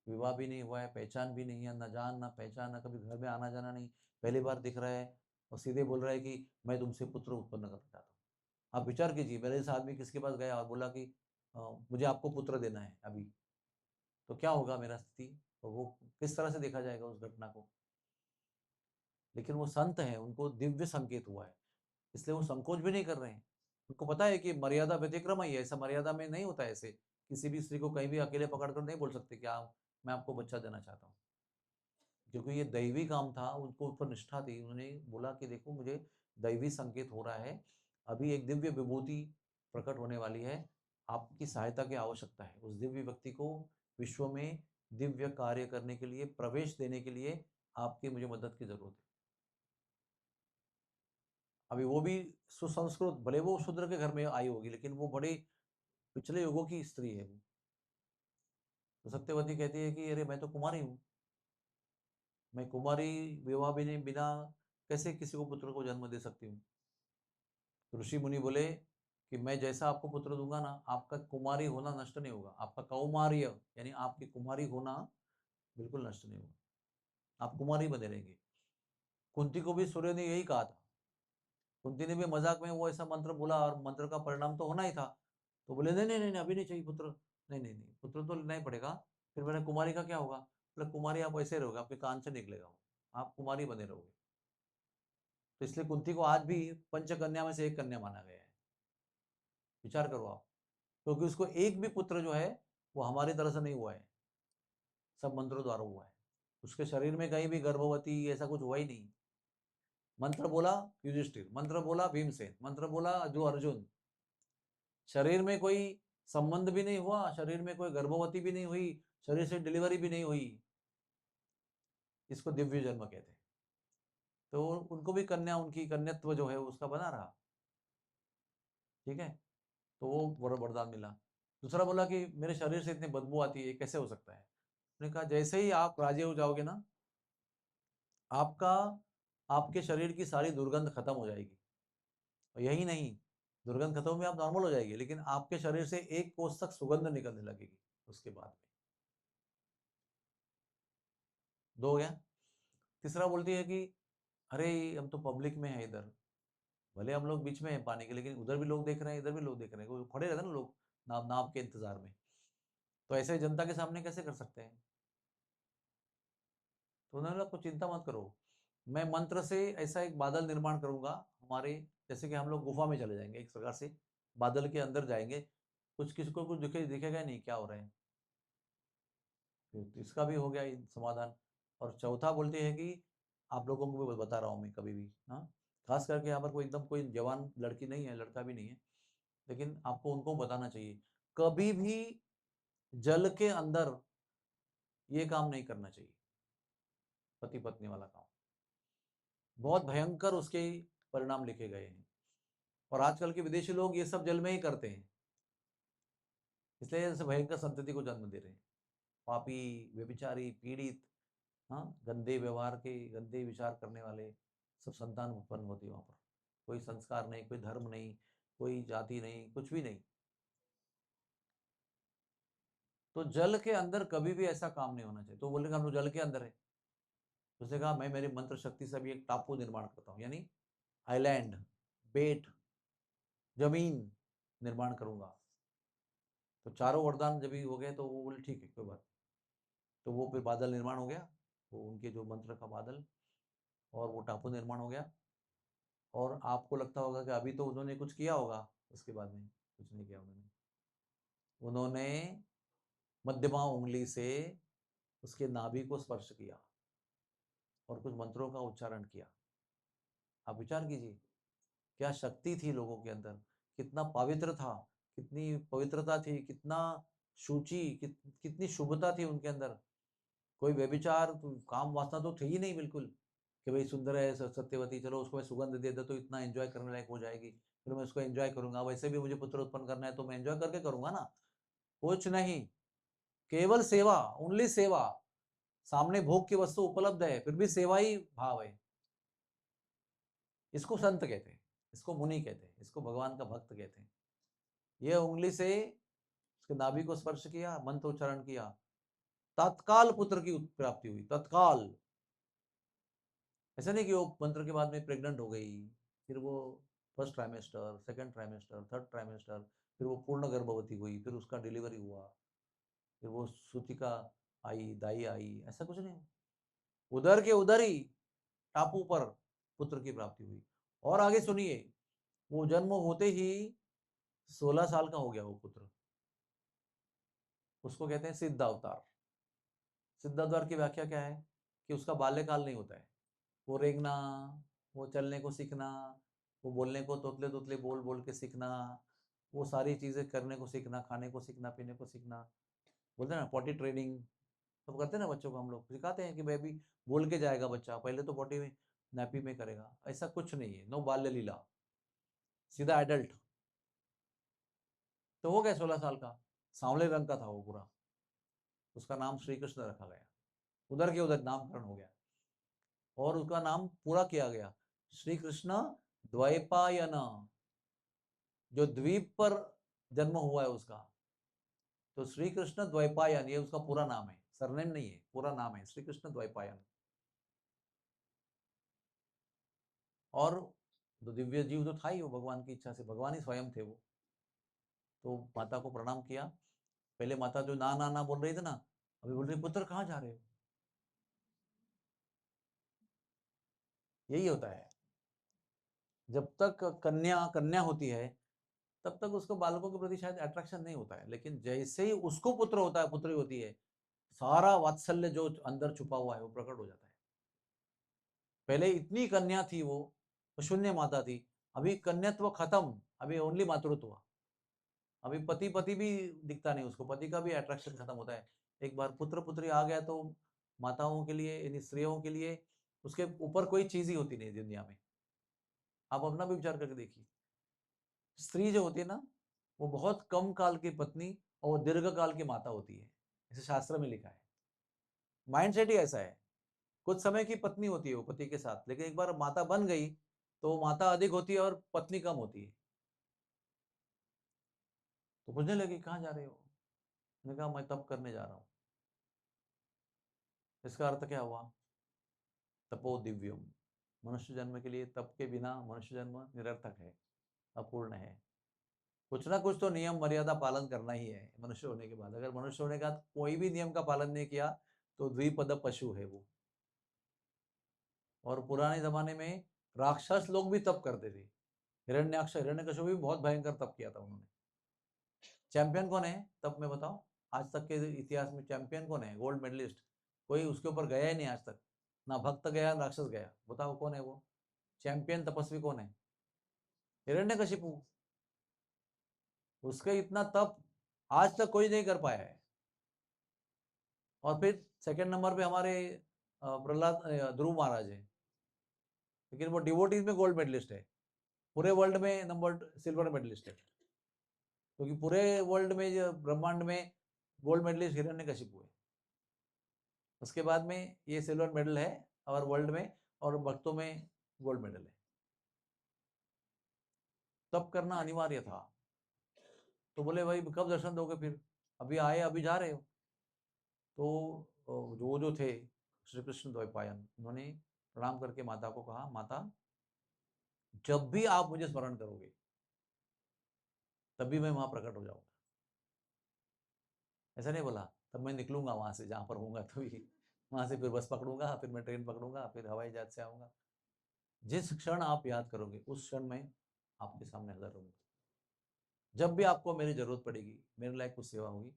विवाह भी नहीं हुआ है, पहचान भी नहीं है, न जान ना पहचान, ना कभी घर में आना जाना नहीं, पहली बार दिख रहा है और सीधे बोल रहा है कि मैं तुमसे पुत्र उत्पन्न करना चाहता हूँ। आप विचार कीजिए, मेरे से आदमी किसके पास गया और बोला कि मुझे आपको पुत्र देना है अभी, तो क्या होगा मेरा स्थिति? तो वो किस तरह से देखा जाएगा उस घटना को? लेकिन वो संत हैं, उनको दिव्य संकेत हुआ है, इसलिए वो संकोच भी नहीं कर रहे हैं। उनको पता है कि मर्यादा व्यतिक्रम ही है, ऐसा मर्यादा में नहीं होता है। ऐसे किसी भी स्त्री को कहीं भी अकेले पकड़कर नहीं बोल सकते कि आप, मैं आपको बच्चा देना चाहता हूँ। क्योंकि ये दैवी काम था, उनको ऊपर निष्ठा थी। उन्होंने बोला कि देखो मुझे दैवी संकेत हो रहा है, अभी एक दिव्य विभूति प्रकट होने वाली है, आपकी सहायता की आवश्यकता है। उस दिव्य व्यक्ति को विश्व में दिव्य कार्य करने के लिए, प्रवेश देने के लिए आपकी मुझे मदद की जरूरत है। अभी वो भी सुसंस्कृत, भले वो शूद्र के घर में आई होगी, लेकिन वो बड़े पिछले युगों की स्त्री है वो। तो सत्यवती कहती है कि अरे मैं तो कुमारी हूँ, मैं कुमारी विवाह भी नहीं, बिना कैसे किसी को पुत्र को जन्म दे सकती हूँ? ऋषि मुनि बोले कि मैं जैसा आपको पुत्र दूंगा ना, आपका कुमारी होना नष्ट नहीं होगा, आपका कौमार्य यानी आपकी कुमारी होना बिल्कुल नष्ट नहीं होगा, आप कुमारी बने रहेंगे। कुंती को भी सूर्य ने यही कहा था। कुंती ने भी मजाक में वो ऐसा मंत्र बोला और मंत्र का परिणाम तो होना ही था। तो बोले नहीं नहीं नहीं नहीं, अभी नहीं चाहिए पुत्र, नहीं नहीं नहीं, पुत्र तो लेना ही पड़ेगा। फिर मेरे कुमारी का क्या होगा? बोले कुमारी आप ऐसे रहोगे, आपके कान से निकलेगा वो, आप कुमारी बने रहोगे। तो इसलिए कुंती को आज भी पंचकन्या में से एक कन्या माना गया है। विचार करो आप, क्योंकि उसको एक भी पुत्र जो है वो हमारी तरह से नहीं हुआ है, सब मंत्रों द्वारा हुआ है। उसके शरीर में कहीं भी गर्भवती ऐसा कुछ हुआ ही नहीं। मंत्र बोला युधिष्ठिर, मंत्र बोला भीमसेन, मंत्र बोला जो अर्जुन। शरीर में कोई संबंध भी नहीं हुआ, शरीर में कोई गर्भवती भी नहीं हुई, शरीर से डिलीवरी भी नहीं हुई। इसको दिव्य जन्म कहते हैं। तो उनको भी कन्या, उनकी कन्यत्व जो है उसका बना रहा। ठीक है, तो वो वरदान मिला। दूसरा बोला कि मेरे शरीर से इतनी बदबू आती है, कैसे हो सकता है? उन्होंने कहा जैसे ही आप राजी हो जाओगे ना, आपका, आपके शरीर की सारी दुर्गंध खत्म हो जाएगी। और यही नहीं, दुर्गंध खत्म में आप नॉर्मल हो जाएगी, लेकिन आपके शरीर से एक कोस तक सुगंध निकलने लगेगी उसके बाद में। दो हो गया। तीसरा बोलती है कि अरे हम तो पब्लिक में है इधर, भले हम लोग बीच में हैं पानी के, लेकिन उधर भी लोग देख रहे हैं, इधर भी लोग देख रहे हैं, वो खड़े रहते हैं ना लोग नाव नाव के इंतजार में। तो ऐसे जनता के सामने कैसे कर सकते हैं? तो उन्होंने बोला कुछ चिंता मत करो, मैं मंत्र से ऐसा एक बादल निर्माण करूंगा हमारे, जैसे कि हम लोग गुफा में चले जाएंगे, एक प्रकार से बादल के अंदर जाएंगे, कुछ किसी को कुछ दिखेगा नहीं क्या हो रहा है। फिर इसका भी हो गया समाधान। और चौथा बोलते हैं कि आप लोगों को भी बता रहा हूँ मैं, कभी भी, हाँ, खास करके यहाँ पर कोई एकदम कोई जवान लड़की नहीं है, लड़का भी नहीं है, लेकिन आपको उनको बताना चाहिए, कभी भी जल के अंदर ये काम नहीं करना चाहिए, पति पत्नी वाला काम। बहुत भयंकर उसके परिणाम लिखे गए हैं। और आजकल के विदेशी लोग ये सब जल में ही करते हैं, इसलिए ऐसे भयंकर संतति को जन्म दे रहे हैं। पापी, व्यभिचारी, पीड़ित, हाँ, गंदे व्यवहार के, गंदे विचार करने वाले सब संतान उत्पन्न होती है वहां पर। कोई संस्कार नहीं, कोई धर्म नहीं, कोई जाति नहीं, कुछ भी नहीं। तो जल के अंदर कभी भी ऐसा काम नहीं होना चाहिए। तो बोले हम लोग जल के अंदर है। उसने कहा मैं मेरी मंत्र शक्ति से भी एक टापू निर्माण करता हूँ, यानी आइलैंड, बेट, जमीन निर्माण करूंगा। तो चारों वरदान जब भी हो गए तो वो बोले ठीक है कोई बात। तो वो फिर बादल निर्माण हो गया, वो उनके जो मंत्र का बादल, और वो टापू निर्माण हो गया। और आपको लगता होगा कि अभी तो उन्होंने कुछ किया होगा, उसके बाद में कुछ नहीं किया उन्होंने। उन्होंने मध्यमा उंगली से उसके नाभि को स्पर्श किया और कुछ मंत्रों का उच्चारण किया। आप विचार कीजिए क्या शक्ति थी लोगों के अंदर, कितना पवित्र था, कितनी पवित्रता थी, कितना शुचि, कितनी शुभता थी उनके अंदर। कोई व्यभिचार काम वासना तो थी ही नहीं बिल्कुल, कि भाई सुंदर है सत्यवती, चलो उसको मैं सुगंध दे दे तो इतना एंजॉय करने लायक हो जाएगी, फिर मैं उसको एंजॉय करूंगा, वैसे भी मुझे पुत्र उत्पन्न करना है तो मैं एंजॉय करके करूंगा ना। कुछ नहीं, केवल सेवा, ओनली सेवा। सामने भोग की वस्तु उपलब्ध है फिर भी सेवा ही भाव है। इसको संत कहते हैं, इसको मुनि कहते हैं, इसको भगवान का भक्त कहते हैं। यह उंगली से उसके नाभि को स्पर्श किया, मंत्र उच्चारण किया, तत्काल पुत्र की प्राप्ति हुई, तत्काल। ऐसा नहीं कि वो मंत्र के बाद में प्रेग्नेंट हो गई, फिर वो first trimester, second trimester, third trimester, फिर वो पूर्ण गर्भवती हुई, फिर उसका डिलीवरी हुआ, फिर वो सूतिका आई, दाई आई, ऐसा कुछ नहीं। उधर के उधर ही टापू पर पुत्र की प्राप्ति हुई। और आगे सुनिए, वो जन्म होते ही 16 साल का हो गया वो पुत्र। उसको कहते हैं सिद्ध अवतार। सिद्ध अवतार की व्याख्या क्या है कि उसका बाल्यकाल नहीं होता है, वो रेंगना, वो चलने को सीखना, वो बोलने को तोतले तोतले बोल बोल के सीखना, वो सारी चीजें करने को सीखना, खाने को सीखना, पीने को सीखना, बोलते हैं ना पॉटी ट्रेनिंग, सब करते हैं ना बच्चों को, हम लोग सिखाते हैं कि बेबी बोल के जाएगा बच्चा, पहले तो पॉटी में नैपी में करेगा। ऐसा कुछ नहीं है, नो बाल्य लीला, सीधा एडल्ट। तो हो गया 16 साल का, सांवले रंग का था वो पूरा, उसका नाम श्री कृष्ण रखा गया, उधर के उधर नामकरण हो गया। और उसका नाम पूरा किया गया श्री कृष्ण द्वैपायन, जो द्वीप पर जन्म हुआ है उसका। तो श्री कृष्ण द्वैपायन ये उसका पूरा नाम है, सरनेम नहीं है, पूरा नाम है श्री कृष्ण द्वैपायन। और तो दिव्य जीव तो था ही, वो भगवान की इच्छा से, भगवान ही स्वयं थे वो। तो माता को प्रणाम किया। पहले माता जो ना ना ना बोल रही थी ना, अभी बोल रही पुत्र कहाँ जा रहे हो। यही होता है, जब तक कन्या कन्या होती है तब तक उसको बालकों के प्रति शायद अट्रैक्शन नहीं होता है, लेकिन जैसे ही उसको पुत्र होता है, पुत्री होती है, सारा वात्सल्य जो अंदर छुपा हुआ है वो प्रकट हो जाता है। पहले इतनी कन्या थी वो शून्य माता थी, अभी कन्यात्व खत्म, अभी ओनली मातृत्व। अभी पति पति भी दिखता नहीं उसको, पति का भी अट्रैक्शन खत्म होता है। एक बार पुत्र पुत्री आ गया तो माताओं के लिए, यानी स्त्रियों के लिए उसके ऊपर कोई चीज ही होती नहीं दुनिया में। आप अपना भी विचार करके देखिए, स्त्री जो होती है ना, वो बहुत कम काल की पत्नी और दीर्घ काल की माता होती है, ऐसे शास्त्र में लिखा है। माइंड सेट ही ऐसा है। कुछ समय की पत्नी होती है वो पति के साथ, लेकिन एक बार माता बन गई तो माता अधिक होती है और पत्नी कम होती है। तो पूछने लगी कहाँ जा रहे हो, मैंने कहा मैं तप करने जा रहा हूँ। इसका अर्थ क्या हुआ, तपो दिव्यम। मनुष्य जन्म के लिए तप के बिना मनुष्य जन्म निरर्थक है, अपूर्ण है। कुछ ना कुछ तो नियम मर्यादा पालन करना ही है मनुष्य होने के बाद। अगर मनुष्य होने के बाद कोई भी नियम का पालन नहीं किया तो द्विपद पशु है वो। और पुराने जमाने में राक्षस लोग भी तप करते थे। हिरण्याक्ष हिरण्यकश्यप भी बहुत भयंकर तप किया था उन्होंने। चैंपियन कौन है तप में बताओ, आज तक के इतिहास में चैंपियन कौन है, गोल्ड मेडलिस्ट? कोई उसके ऊपर गया ही नहीं आज तक, ना भक्त गया ना राक्षस गया। बताओ कौन है वो चैंपियन तपस्वी, कौन है? हिरण्यकशिपु। उसके इतना तप आज तक कोई नहीं कर पाया है। और फिर सेकंड नंबर पे हमारे प्रहलाद ध्रुव महाराज है, लेकिन वो डिवोटीज में गोल्ड मेडलिस्ट है। पूरे वर्ल्ड में नंबर सिल्वर मेडलिस्ट है, क्योंकि पूरे वर्ल्ड में जो ब्रह्मांड में गोल्ड मेडलिस्ट हिरण्यकशिपु है। उसके बाद में ये सिल्वर मेडल है और वर्ल्ड में, और भक्तों में गोल्ड मेडल है। तब करना अनिवार्य था। तो बोले भाई कब दर्शन दोगे फिर, अभी आए अभी जा रहे हो? तो जो जो थे श्री कृष्ण द्वैपायन, उन्होंने प्रणाम करके माता को कहा, माता जब भी आप मुझे स्मरण करोगे तभी मैं वहां प्रकट हो जाऊंगा। ऐसा नहीं बोला, तब मैं निकलूंगा वहां से जहाँ पर होऊंगा, तभी वहां से फिर बस पकड़ूंगा, फिर मैं ट्रेन पकड़ूंगा, फिर हवाई जहाज से आऊंगा। जिस क्षण आप याद करोगे उस क्षण में आपके सामने हाजिर होंगे। जब भी आपको मेरी जरूरत पड़ेगी, मेरे लायक कुछ सेवा होगी,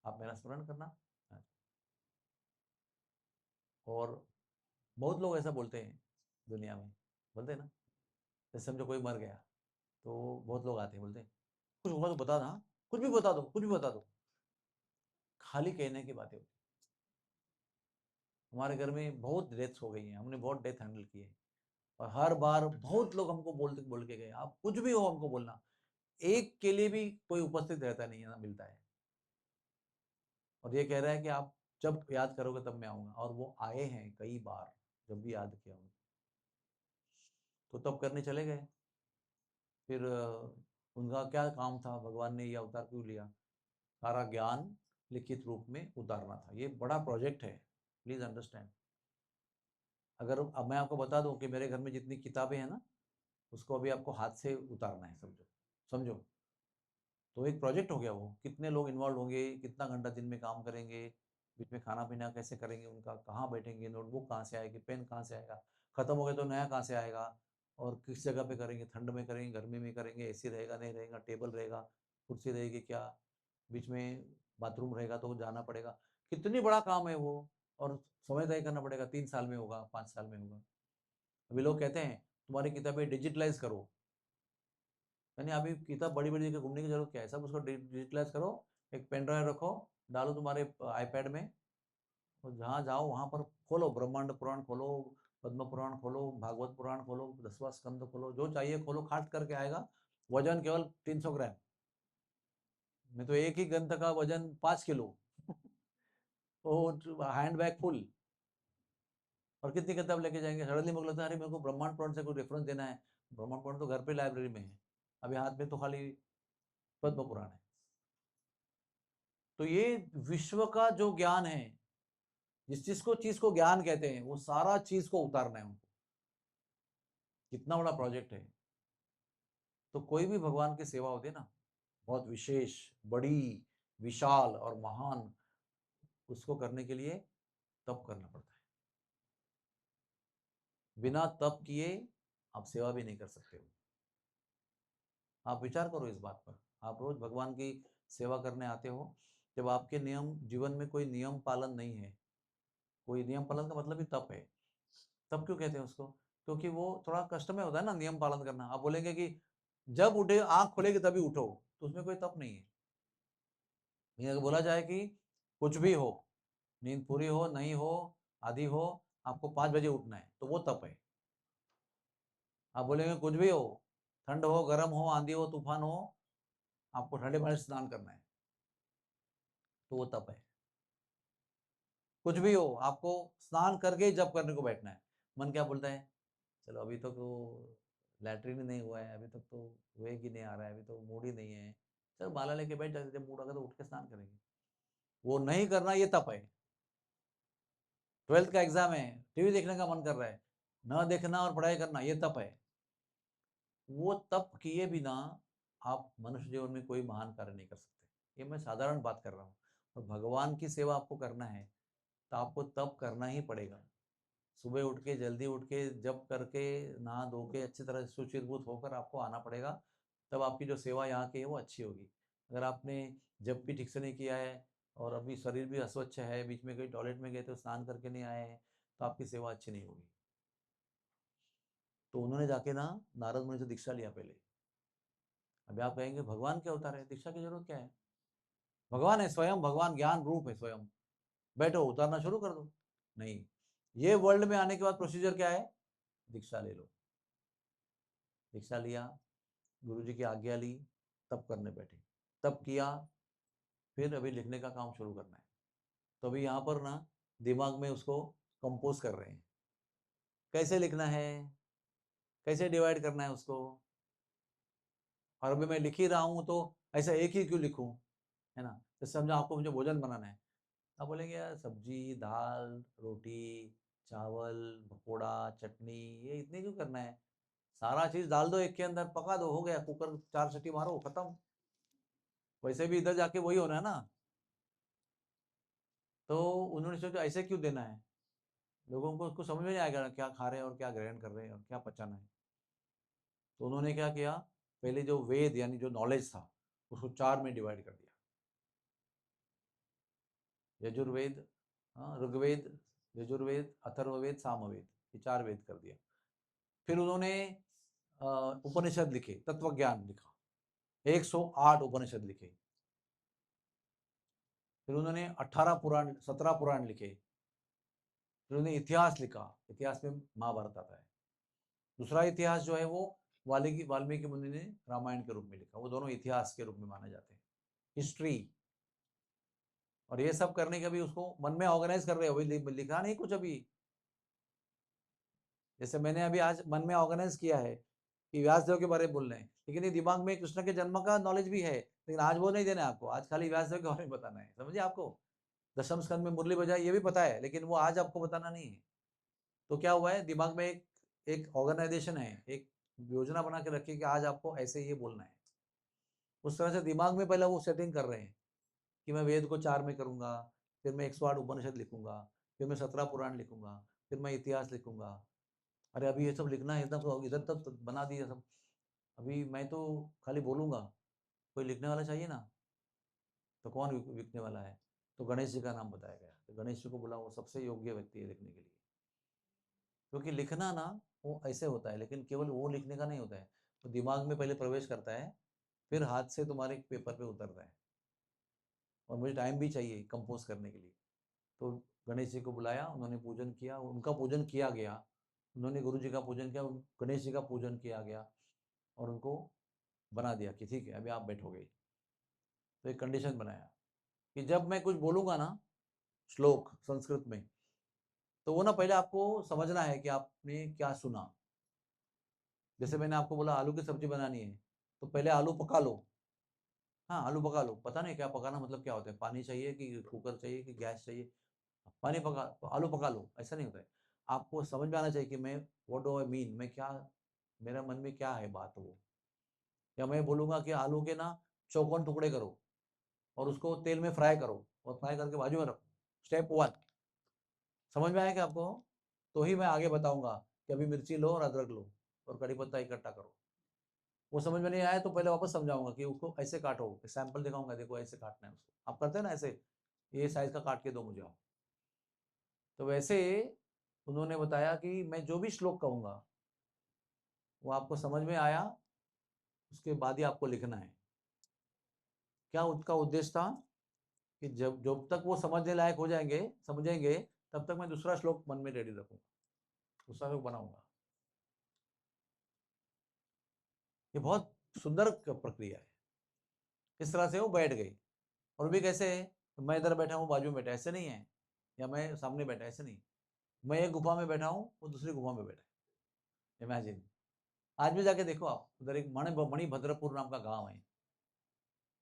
आप मेरा स्मरण करना। और बहुत लोग ऐसा बोलते हैं दुनिया में, बोलते हैं ना, जैसे समझो कोई मर गया तो बहुत लोग आते हैं, बोलते हैं कुछ होगा तो बता ना, कुछ भी बता दो, कुछ भी बता दो। खाली कहने की बातें होती। हमारे घर में बहुत डेथ्स हो गई हैं, हमने बहुत डेथ हैंडल की है, और हर बार बहुत लोग हमको बोल के गए आप कुछ भी हो हमको बोलना। एक के लिए भी कोई उपस्थित रहता नहीं है ना, मिलता है। और ये कह रहा है कि आप जब याद करोगे तब मैं आऊंगा, और वो आए हैं कई बार, जब भी याद किया उनको। तो तब करने चले गए। फिर उनका क्या काम था, भगवान ने ये अवतार क्यों लिया? सारा ज्ञान लिखित रूप में उतारना था। ये बड़ा प्रोजेक्ट है, प्लीज अंडरस्टैंड। अगर अब मैं आपको बता दूं कि मेरे घर में जितनी किताबें हैं ना, उसको अभी आपको हाथ से उतारना है, समझो समझो। तो एक प्रोजेक्ट हो गया वो। कितने लोग इन्वॉल्व होंगे, कितना घंटा दिन में काम करेंगे, बीच में खाना पीना कैसे करेंगे उनका, कहाँ बैठेंगे, नोटबुक कहाँ से आएगी, पेन कहाँ से आएगा, खत्म हो गया तो नया कहाँ से आएगा, और किस जगह पे करेंगे, ठंड में करेंगे, गर्मी में करेंगे, एसी रहेगा नहीं रहेगा, टेबल रहेगा, कुर्सी रहेगी क्या, बीच में बाथरूम रहेगा तो जाना पड़ेगा। कितनी बड़ा काम है वो। और समय तय करना पड़ेगा, 3 साल में होगा, 5 साल में होगा। अभी लोग कहते हैं तुम्हारी किताबें डिजिटलाइज करो। यानी अभी किताब बड़ी बड़ी जगह घूमने की जरूरत क्या है, सब उसको डिजिटलाइज करो, एक पेन ड्राइव रखो, डालो तुम्हारे आईपैड में, और जहाँ जाओ वहाँ पर खोलो, ब्रह्मांड पुराण खोलो, पद्म पुराण खोलो, भागवत पुराण खोलो, 10वां स्कंद खोलो, जो चाहिए खोलो, खाट करके आएगा। वजन केवल 300 ग्राम। मैं तो एक ही ग्रंथ का वजन 5 किलो। वो हैंड बैग फुल। और कितनी किताब लेके जाएंगे? सडनली मुझे लगता है अरे मेरे को ब्रह्मांड पुराण से कोई रेफरेंस देना है। ब्रह्मांड पुराण तो घर पे लाइब्रेरी में है, अभी हाथ में तो खाली पद्म पुराण है। तो ये विश्व का जो ज्ञान है, जिस चीज को ज्ञान कहते हैं, वो सारा चीज को उतारना है उनको। कितना बड़ा प्रोजेक्ट है। तो कोई भी भगवान की सेवा होती है ना, बहुत विशेष, बड़ी, विशाल और महान, उसको करने के लिए तप करना पड़ता है। बिना तप किए आप सेवा भी नहीं कर सकते हो। आप विचार करो इस बात पर। आप रोज भगवान की सेवा करने आते हो, जब आपके नियम, जीवन में कोई नियम पालन नहीं है, कोई नियम पालन का मतलब ही तप है। तब क्यों कहते हैं उसको? क्योंकि वो थोड़ा कष्टमय होता है ना नियम पालन करना। आप बोलेंगे कि जब उठे आंख खुलेगी तभी उठो, तो उसमें कोई तप नहीं है। लेकिन अगर बोला जाए कि कुछ भी हो, नींद पूरी हो नहीं हो, आधी हो, आपको 5 बजे उठना है, तो वो तप है। आप बोलेंगे कुछ भी हो, ठंड हो, गर्म हो, आंधी हो, तूफान हो, आपको ठंडे पानी से स्नान करना है, तो वो तप है। कुछ भी हो, आपको स्नान करके ही जब करने को बैठना है। मन क्या बोलता है, चलो अभी तक तो लैट्रिन ही नहीं हुआ है, अभी तक तो वेग ही नहीं आ रहा है, अभी तो मूड ही नहीं है, चल माला लेके बैठ जाते, जब मूड आएगा तो उठ के स्नान करेंगे। वो नहीं करना, ये तप है। 12th का एग्जाम है, टीवी देखने का मन कर रहा है, न देखना और पढ़ाई करना, ये तप है। वो तप किए बिना आप मनुष्य जीवन में कोई महान कार्य नहीं कर सकते। ये मैं साधारण बात कर रहा हूँ। और भगवान की सेवा आपको करना है तो आपको तप करना ही पड़ेगा। सुबह उठ के, जल्दी उठ के, जब करके, नहा धो के, अच्छी तरह से सुचिरभूत होकर आपको आना पड़ेगा। तब आपकी जो सेवा यहाँ की है वो अच्छी होगी। अगर आपने जब भी ठीक से नहीं किया है, और अभी शरीर भी अस्वच्छ है, बीच में कहीं टॉयलेट में गए तो स्नान करके नहीं आए हैं, तो आपकी सेवा अच्छी नहीं होगी। तो उन्होंने जाके ना नारद मुनि से दीक्षा लिया पहले। अभी आप कहेंगे भगवान क्या अवतार है, दीक्षा की जरूरत क्या है? भगवान है स्वयं, भगवान ज्ञान रूप है स्वयं। बैठो, उतारना शुरू कर दो। नहीं, ये वर्ल्ड में आने के बाद प्रोसीजर क्या है? दीक्षा ले लो। दीक्षा लिया, गुरु जी की आज्ञा ली, तब करने बैठे। तब किया, फिर अभी लिखने का काम शुरू करना है। तो अभी यहाँ पर ना दिमाग में उसको कंपोज कर रहे हैं, कैसे लिखना है, कैसे डिवाइड करना है उसको। और अभी मैं लिख ही रहा हूँ तो ऐसा एक ही क्यों लिखूं, है ना? तो समझो आपको मुझे भोजन बनाना है, आप बोलेंगे यार सब्जी, दाल, रोटी, चावल, पकौड़ा, चटनी, ये इतने क्यों करना है? सारा चीज डाल दो एक के अंदर, पका दो, हो गया, कुकर 4 सीटी मारो, खत्म। वैसे भी इधर जाके वही होना है ना। तो उन्होंने सोचा ऐसे क्यों देना है, लोगों को उसको समझ में नहीं आएगा क्या खा रहे हैं और क्या ग्रहण कर रहे हैं और क्या पचाना है। तो उन्होंने क्या किया, पहले जो वेद यानी जो नॉलेज था उसको 4 में डिवाइड कर दिया। यजुर्वेद, ऋग्वेद, यजुर्वेद, अथर्ववेद, सामवेद, ये 4 वेद कर दिया। फिर उन्होंने उपनिषद लिखे, तत्व ज्ञान लिखा, 108 उपनिषद लिखे। फिर उन्होंने 18 पुराण, 17 पुराण लिखे। फिर उन्होंने इतिहास लिखा, इतिहास में महाभारत आता है। दूसरा इतिहास जो है वो वाल्मीकि मुनि ने रामायण के रूप में लिखा, वो दोनों इतिहास के रूप में माने जाते हैं, हिस्ट्री। और ये सब करने के भी उसको मन में ऑर्गेनाइज कर रहे हो, लिखा नहीं कुछ अभी। जैसे मैंने अभी आज मन में ऑर्गेनाइज किया है कि व्यासदेव के बारे में बोल रहे हैं, लेकिन ये दिमाग में कृष्ण के जन्म का नॉलेज भी है, लेकिन आज वो नहीं देना है आपको, आज खाली व्यासदेव के बारे में बताना है, समझिए। आपको दशम स्कंद में मुरली बजाई ये भी पता है, लेकिन वो आज आपको बताना नहीं है। तो क्या हुआ है, दिमाग में एक ऑर्गेनाइजेशन है, एक योजना बना के रखिए कि आज आपको ऐसे ये बोलना है। उस तरह से दिमाग में पहले वो सेटिंग कर रहे हैं कि मैं वेद को 4 में करूंगा, फिर मैं 108 उपनिषद लिखूंगा, फिर मैं 17 पुराण लिखूंगा, फिर मैं इतिहास लिखूंगा। अरे अभी ये सब लिखना है, एकदम इधर तक बना दिया सब। अभी मैं तो खाली बोलूंगा, कोई लिखने वाला चाहिए ना। तो कौन लिखने वाला है, तो गणेश जी का नाम बताया गया। तो गणेश जी को बोला, वो सबसे योग्य व्यक्ति है लिखने के लिए। क्योंकि लिखना ना वो ऐसे होता है, लेकिन केवल वो लिखने का नहीं होता है, तो दिमाग में पहले प्रवेश करता है, फिर हाथ से तुम्हारे पेपर पे उतरता है। और मुझे टाइम भी चाहिए कंपोज करने के लिए। तो गणेश जी को बुलाया, उन्होंने पूजन किया, उनका पूजन किया गया। उन्होंने गुरु जी का पूजन किया, गणेश जी का पूजन किया गया, और उनको बना दिया कि ठीक है अभी आप बैठोगे। तो एक कंडीशन बनाया कि जब मैं कुछ बोलूंगा ना, श्लोक संस्कृत में, तो वो ना पहले आपको समझना है कि आपने क्या सुना। जैसे मैंने आपको बोला आलू की सब्जी बनानी है, तो पहले आलू पका लो। हाँ, आलू पका लो, पता नहीं क्या पकाना मतलब क्या होता है, पानी चाहिए कि कुकर चाहिए कि गैस चाहिए। पानी पका, आलू पका लो, ऐसा नहीं होता है। आपको समझ में आना चाहिए कि मैं व्हाट डू आई मीन, मैं क्या, मेरा मन में क्या है बात वो। या मैं बोलूंगा कि आलू के ना चौकोन टुकड़े करो और उसको तेल में फ्राई करो और फ्राई करके बाजू में रखो, स्टेप 1। समझ में आया क्या आपको? तो ही मैं आगे बताऊंगा कि अभी मिर्ची लो और अदरक लो और कड़ी पत्ता इकट्ठा करो। वो समझ में नहीं आया तो पहले वापस समझाऊंगा कि उसको ऐसे काटो, सैंपल दिखाऊंगा, देखो ऐसे काटना है उसको, आप करते हैं ना ऐसे, ये साइज का काट के दो मुझे आप। तो वैसे उन्होंने बताया कि मैं जो भी श्लोक कहूंगा वो आपको समझ में आया, उसके बाद ही आपको लिखना है। क्या उसका उद्देश्य था कि जब जब तक वो समझने लायक हो जाएंगे, समझेंगे, तब तक मैं दूसरा श्लोक मन में रेडी रखूंगा, दूसरा श्लोक बनाऊंगा। ये बहुत सुंदर प्रक्रिया है। इस तरह से वो बैठ गई। और भी कैसे है, मैं इधर बैठा हूँ, बाजू में बैठा, ऐसे नहीं है, या मैं सामने बैठा, ऐसे नहीं। मैं एक गुफा में बैठा हूँ, वो दूसरी गुफा में बैठा है, इमेजिन। आज भी जाके देखो आप, उधर एक मणिभद्रपुर नाम का गांव है,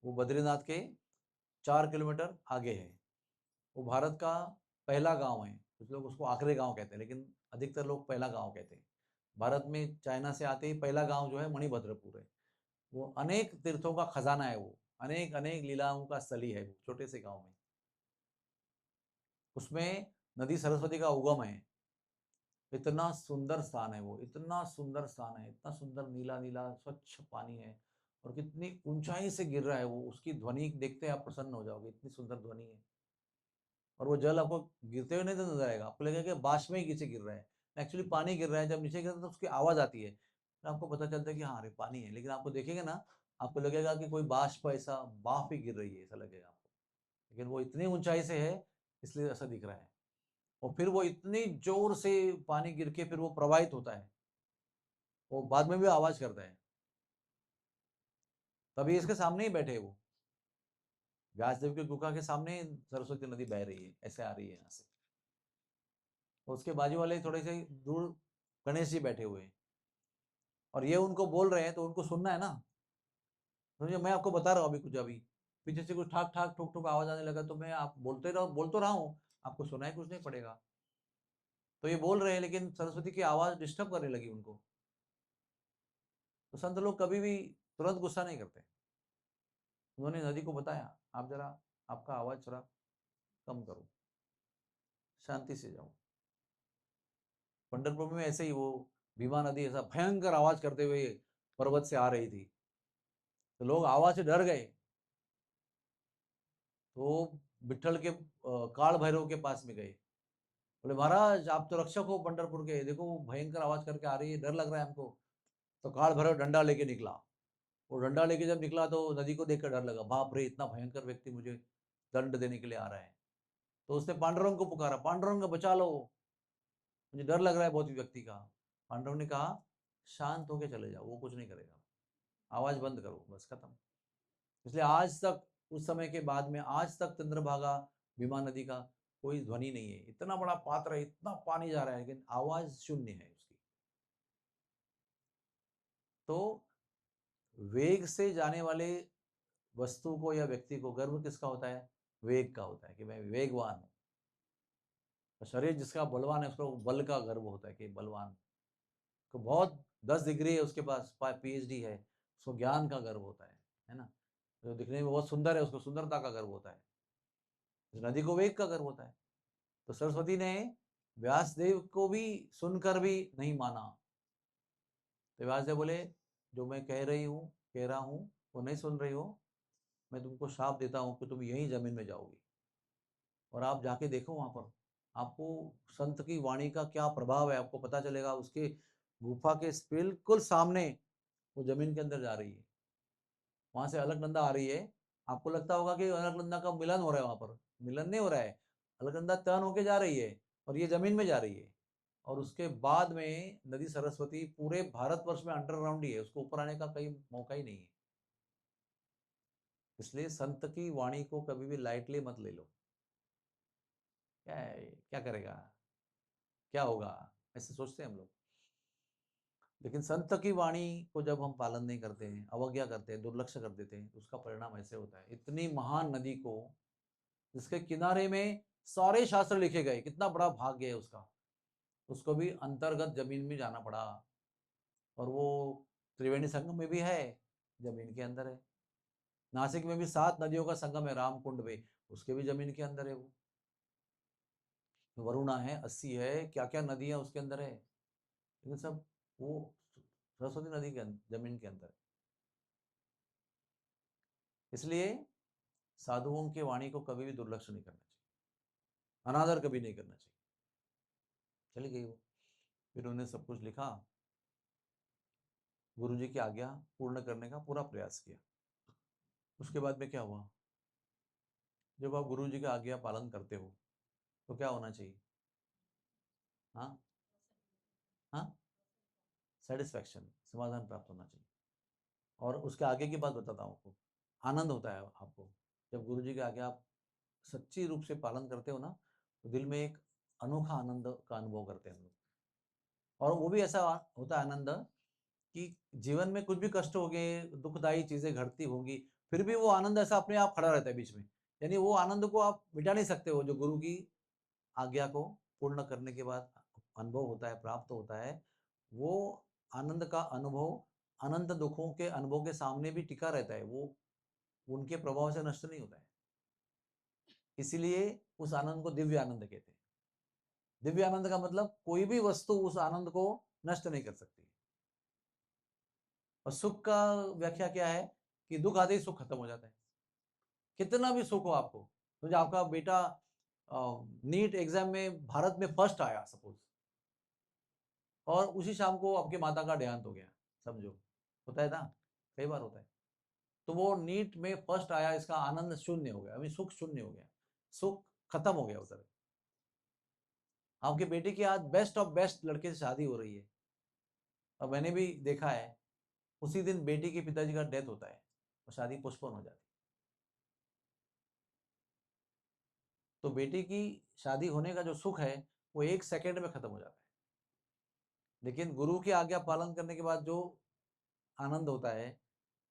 वो बद्रीनाथ के 4 किलोमीटर आगे है। वो भारत का पहला गांव है, कुछ लोग उसको आखिरी गांव कहते हैं, लेकिन अधिकतर लोग पहला गांव कहते हैं। भारत में चाइना से आते ही पहला गांव जो है मणिभद्रपुर है। वो अनेक तीर्थों का खजाना है, वो अनेक अनेक लीलाओं का स्थली है, वो छोटे से गांव में। उसमें नदी सरस्वती का उगम है। इतना सुंदर स्थान है वो, इतना सुंदर स्थान है, इतना सुंदर, नीला नीला स्वच्छ पानी है। और कितनी ऊंचाई से गिर रहा है वो, उसकी ध्वनि देखते हैं आप प्रसन्न हो जाओगे, इतनी सुंदर ध्वनि है। और वो जल आपको गिरते हुए नहीं तो नजर आएगा, आपको लगेगा कि बाष्प में ही नीचे गिर रहा है। एक्चुअली पानी गिर रहा है, जब नीचे गिरता है तो उसकी आवाज आती है, तो आपको पता चलता है कि हाँ अरे पानी है। लेकिन आपको देखेंगे ना, आपको लगेगा कि कोई बाष्प, ऐसा भाप ही गिर रही है, ऐसा लगेगा आपको। लेकिन वो इतनी ऊंचाई से है, इसलिए ऐसा दिख रहा है। और फिर वो इतनी जोर से पानी गिर के फिर वो प्रवाहित होता है, वो बाद में भी आवाज करता है। तभी इसके सामने ही बैठे वो, व्यासदेव की गुफा के सामने सरस्वती नदी बह रही है, ऐसे आ रही है यहाँ से। तो उसके बाजू वाले थोड़े से दूर गणेश जी बैठे हुए हैं, और ये उनको बोल रहे हैं तो उनको सुनना है ना। समझिए, मैं आपको बता रहा हूँ अभी कुछ, अभी पीछे से कुछ ठाक ठाक ठुक ठुक आवाज आने लगा, तो मैं आप बोलते रहो, बोल तो रहा हूँ, आपको सुनाई कुछ नहीं पड़ेगा। तो ये बोल रहे हैं, लेकिन सरस्वती की आवाज डिस्टर्ब करने लगी उनको। तो संत लोग कभी भी तुरंत गुस्सा नहीं करते। उन्होंने नदी को बताया, आप जरा आपका आवाज थोड़ा कम करो। शांति से जाओ। पंढरपुर में ऐसे ही वो भीमा नदी ऐसा भयंकर आवाज करते हुए पर्वत से आ रही थी, तो लोग आवाज से डर गए, तो विठल के काल भैरव के पास में गए, बोले महाराज आप तो रक्षक हो पंढरपुर के, देखो वो भयंकर आवाज करके आ रही है, डर लग रहा है हमको। तो काल भैरव डंडा लेके निकला। वो डंडा लेके जब निकला तो नदी को देखकर डर लगा, बाप रे इतना भयंकर व्यक्ति मुझे दंड देने के लिए आ रहा है। तो उसने पांडुरंग को पुकारा, पांडुरंग बचा लो, मुझे डर लग रहा है बहुत व्यक्ति का। पांडुरंग ने कहा शांत होके चले जाओ, वो कुछ नहीं करेगा, आवाज बंद करो, बस खत्म। इसलिए आज तक, उस समय के बाद में आज तक चंद्रभागा भीमा नदी का कोई ध्वनि नहीं है। इतना बड़ा पात्र है, इतना पानी जा रहा है, लेकिन आवाज शून्य है उसकी। तो वेग से जाने वाले वस्तु को या व्यक्ति को गर्व किसका होता है? वेग का होता है कि मैं वेगवान हूं। तो शरीर जिसका बलवान है उसको बल का गर्व होता है कि बलवान, तो बहुत 10 डिग्री है उसके पास, PhD है, उसको ज्ञान का गर्व होता है ना। जो दिखने में बहुत सुंदर है उसको सुंदरता का गर्व होता है। इस नदी को वेग का गर्व होता है। तो सरस्वती ने व्यासदेव को भी सुनकर भी नहीं माना। तो व्यासदेव बोले जो मैं कह रहा हूँ वो नहीं सुन रही हो, मैं तुमको शाप देता हूँ कि तुम यही जमीन में जाओगी, और आप जाके देखो वहां पर, आपको संत की वाणी का क्या प्रभाव है आपको पता चलेगा। उसके गुफा के बिल्कुल सामने वो जमीन के अंदर जा रही है, वहां से अलकनंदा आ रही है। आपको लगता होगा कि अलकनंदा का मिलन हो रहा है, वहां पर मिलन नहीं हो रहा है, अलकनंदा टर्न होके जा रही है और ये जमीन में जा रही है। और उसके बाद में नदी सरस्वती पूरे भारतवर्ष में अंडरग्राउंड ही है, उसको ऊपर आने का कहीं मौका ही नहीं है। इसलिए संत की वाणी को कभी भी लाइटली मत ले लो। क्या है, क्या करेगा, क्या होगा, ऐसे सोचते हैं हम लोग। लेकिन संत की वाणी को जब हम पालन नहीं करते हैं, अवज्ञा करते हैं, दुर्लक्ष्य कर देते हैं, तो उसका परिणाम ऐसे होता है। इतनी महान नदी को, जिसके किनारे में सारे शास्त्र लिखे गए, कितना बड़ा भाग्य है उसका, उसको भी अंतर्गत जमीन में जाना पड़ा। और वो त्रिवेणी संगम में भी है, जमीन के अंदर है। नासिक में भी 7 नदियों का संगम है रामकुंड में, उसके भी जमीन के अंदर है वो। वरुणा है, 80 है, क्या क्या नदियां उसके अंदर है, लेकिन सब वो सरस्वती नदी के जमीन के अंदर है। इसलिए साधुओं की वाणी को कभी भी दुर्लक्ष्य नहीं करना चाहिए, अनादर कभी नहीं करना चाहिए। चली गई वो, फिर उन्होंने सब कुछ लिखा, गुरु जी की आज्ञा पूर्ण करने का पूरा प्रयास किया। उसके बाद में क्या हुआ, जब आप गुरु जी का आज्ञा पालन करते हो तो क्या होना चाहिए? हाँ हाँ, सेटिस्फैक्शन, समाधान प्राप्त होना चाहिए। और उसके आगे की बात बताता हूँ आपको, आनंद होता है आपको जब गुरु जी के आज्ञा आप सच्ची रूप से पालन करते हो ना, तो दिल में एक अनोखा आनंद का अनुभव करते हैं हम लोग। और वो भी ऐसा होता है आनंद कि जीवन में कुछ भी कष्ट हो गए, दुखदायी चीजें घटती होंगी, फिर भी वो आनंद ऐसा अपने आप खड़ा रहता है बीच में। यानी वो आनंद को आप मिटा नहीं सकते हो, जो गुरु की आज्ञा को पूर्ण करने के बाद अनुभव होता है, प्राप्त होता है। वो आनंद का अनुभव अनंत दुखों के अनुभव के सामने भी टिका रहता है, वो उनके प्रभाव से नष्ट नहीं होता है। इसीलिए उस आनंद को दिव्य आनंद कहते हैं। दिव्य आनंद का मतलब कोई भी वस्तु उस आनंद को नष्ट नहीं कर सकती। और सुख का व्याख्या क्या है कि दुख आते ही सुख खत्म हो जाता है। कितना भी सुख हो आपको, तो जो आपका बेटा नीट एग्जाम में भारत में फर्स्ट आया सपोज, और उसी शाम को आपके माता का देहांत हो गया, समझो, होता है ना, कई बार होता है। तो वो नीट में फर्स्ट आया, इसका आनंद शून्य हो गया, अभी सुख शून्य हो गया, सुख खत्म हो गया उधर। आपके बेटे की आज बेस्ट ऑफ बेस्ट लड़के से शादी हो रही है, और मैंने भी देखा है उसी दिन बेटी के पिताजी का डेथ होता है और शादी पोस्टपोन हो जाती है। तो बेटी की शादी होने का जो सुख है वो 1 सेकंड में खत्म हो जाता है। लेकिन गुरु की आज्ञा पालन करने के बाद जो आनंद होता है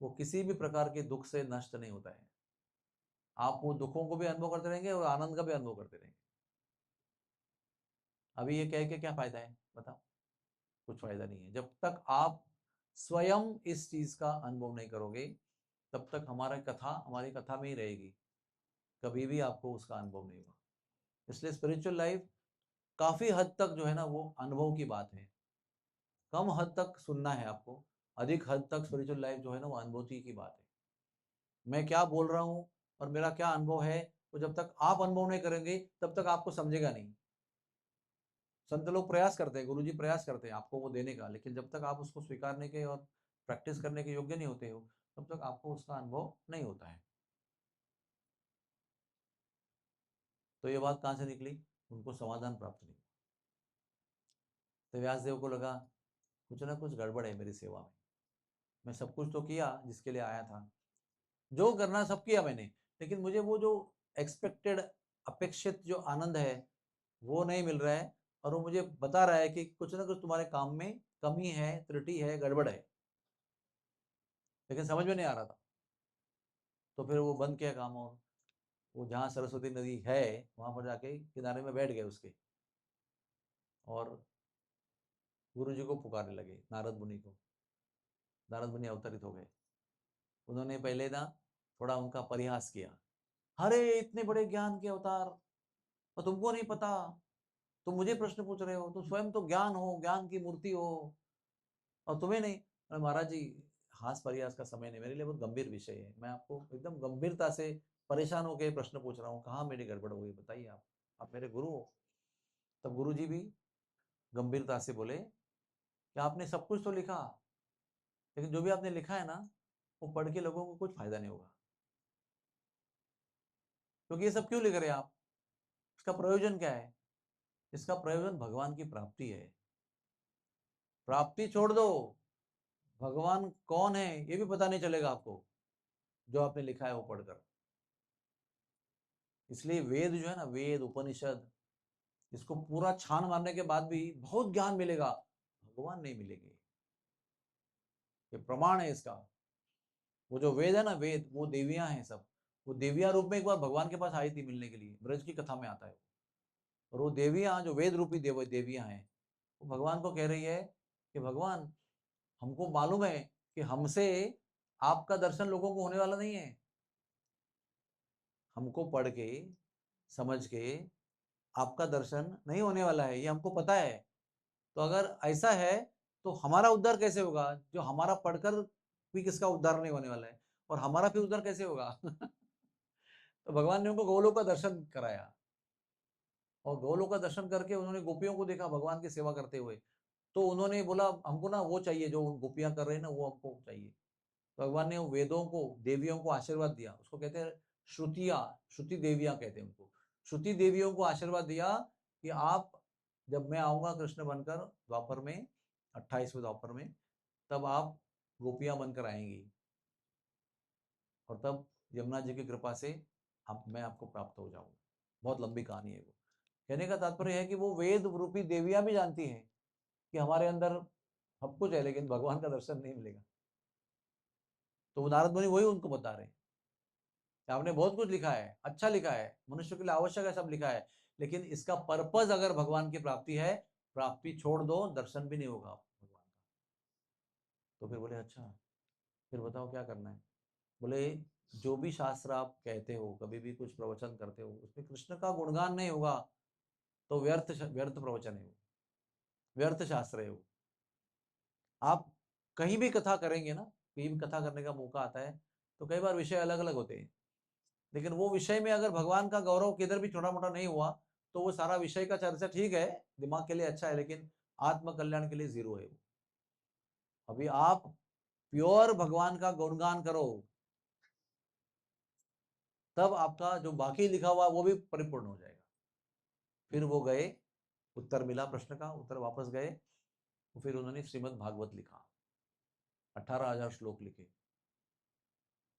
वो किसी भी प्रकार के दुख से नष्ट नहीं होता है। आप वो दुखों को भी अनुभव करते रहेंगे और आनंद का भी अनुभव करते रहेंगे। अभी ये कह के क्या फायदा है बताओ? कुछ फायदा नहीं है। जब तक आप स्वयं इस चीज का अनुभव नहीं करोगे, तब तक हमारी कथा में ही रहेगी, कभी भी आपको उसका अनुभव नहीं होगा। इसलिए स्पिरिचुअल लाइफ काफी हद तक जो है ना वो अनुभव की बात है। कम हद तक सुनना है आपको, अधिक हद तक स्पिरिचुअल लाइफ जो है ना वो अनुभूति की बात है। मैं क्या बोल रहा हूँ और मेरा क्या अनुभव है, तो जब तक आप अनुभव नहीं करेंगे तब तक आपको समझेगा नहीं। संत लोग प्रयास करते हैं, गुरुजी प्रयास करते हैं आपको वो देने का, लेकिन जब तक आप उसको स्वीकारने के और प्रैक्टिस करने के योग्य नहीं होते हो तब तक आपको उसका अनुभव नहीं होता है। तो ये बात कहाँ से निकली? उनको समाधान प्राप्त नहीं। तो व्यासदेव को लगा कुछ ना कुछ गड़बड़ है मेरी सेवा में। मैं सब कुछ तो किया जिसके लिए आया था, जो करना सब किया मैंने, लेकिन मुझे वो जो एक्सपेक्टेड, अपेक्षित जो आनंद है वो नहीं मिल रहा है। और वो मुझे बता रहा है कि कुछ ना कुछ तुम्हारे काम में कमी है, त्रुटि है, गड़बड़ है, लेकिन समझ में नहीं आ रहा था। तो फिर वो बंद किया काम, और वो जहाँ सरस्वती नदी है वहां पर जाके किनारे में बैठ गए उसके, और गुरु जी को पुकारने लगे, नारद मुनि को। नारद मुनि अवतरित हो गए। उन्होंने पहले ना थोड़ा उनका परिहास किया, अरे इतने बड़े ज्ञान के अवतार और तुमको नहीं पता, तुम मुझे प्रश्न पूछ रहे हो, तुम स्वयं तो ज्ञान हो, ज्ञान की मूर्ति हो, और तुम्हें नहीं। अरे महाराज जी, हास परिहास का समय नहीं, मेरे लिए बहुत गंभीर विषय है, मैं आपको एकदम गंभीरता से परेशान होकर प्रश्न पूछ रहा हूँ, कहाँ मेरी गड़बड़ हो गई बताइए आप मेरे गुरु हो। तब गुरु जी भी गंभीरता से बोले कि आपने सब कुछ तो लिखा, लेकिन जो भी आपने लिखा है ना वो पढ़ के लोगों को कुछ फायदा नहीं होगा। क्योंकि ये सब क्यों लिख रहे हैं आप? इसका प्रयोजन क्या है? इसका प्रयोजन भगवान की प्राप्ति है। प्राप्ति छोड़ दो, भगवान कौन है ये भी पता नहीं चलेगा आपको जो आपने लिखा है वो पढ़कर। इसलिए वेद जो है ना, वेद उपनिषद, इसको पूरा छान मारने के बाद भी बहुत ज्ञान मिलेगा, भगवान नहीं मिलेंगे। ये प्रमाण है इसका। वो जो वेद है ना, वेद वो देवियां हैं सब। वो देवियां रूप में एक बार भगवान के पास आई थी मिलने के लिए, ब्रज की कथा में आता है। और वो देवियां जो वेद रूपी देवियां हैं, वो भगवान को कह रही है कि भगवान, हमको मालूम है कि हमसे आपका दर्शन लोगों को होने वाला नहीं है। हमको पढ़ के समझ के आपका दर्शन नहीं होने वाला है, ये हमको पता है। तो अगर ऐसा है तो हमारा उद्धार कैसे होगा, जो हमारा पढ़कर भी किसका उद्धार नहीं होने वाला है, और हमारा फिर उद्धार कैसे होगा? तो भगवान ने उनको गोलोक का दर्शन कराया, और गोलोक का दर्शन करके उन्होंने गोपियों को देखा भगवान की सेवा करते हुए। तो उन्होंने बोला हमको ना वो चाहिए जो गोपियां कर रहे हैं ना, वो हमको चाहिए। तो भगवान ने वेदों को, देवियों को आशीर्वाद दिया, उसको कहते हैं श्रुतियां, श्रुति देवियां कहते हैं उनको। श्रुति देवियों को आशीर्वाद दिया कि आप, जब मैं आऊंगा कृष्ण बनकर द्वापर में, 28वें द्वापर में, तब आप गोपियां बनकर आएंगी, और तब यमुना जी की कृपा से मैं आपको प्राप्त हो जाऊंगा। बहुत लंबी कहानी है वो। कहने का तात्पर्य है कि वो वेद रूपी देवियां भी जानती हैं कि हमारे अंदर सब कुछ है, लेकिन भगवान का दर्शन नहीं मिलेगा। तो वो नारद मुनि वही उनको बता रहे हैं, आपने बहुत कुछ लिखा है, अच्छा लिखा है, मनुष्य के लिए आवश्यक है, सब लिखा है, लेकिन इसका पर्पज अगर भगवान की प्राप्ति है, प्राप्ति छोड़ दो, दर्शन भी नहीं होगा भगवान का। तो फिर बोले अच्छा, फिर बताओ क्या करना है? बोले जो भी शास्त्र आप कहते हो, कभी भी कुछ प्रवचन करते हो, उसमें कृष्ण का गुणगान नहीं होगा तो व्यर्थ व्यर्थ प्रवचन है वो, व्यर्थ शास्त्र है वो। आप कहीं भी कथा करेंगे ना, कहीं भी कथा करने का मौका आता है तो कई बार विषय अलग अलग होते हैं, लेकिन वो विषय में अगर भगवान का गौरव किधर भी छोटा मोटा नहीं हुआ तो वो सारा विषय का चर्चा ठीक है, दिमाग के लिए अच्छा है, लेकिन आत्म कल्याण के लिए जीरो है वो। अभी आप प्योर भगवान का गुणगान करो, तब आपका जो बाकी लिखा हुआ वो भी परिपूर्ण हो जाएगा। फिर वो गए, उत्तर मिला प्रश्न का, उत्तर वापस गए, तो फिर उन्होंने श्रीमद् भागवत लिखा, 18,000 श्लोक लिखे।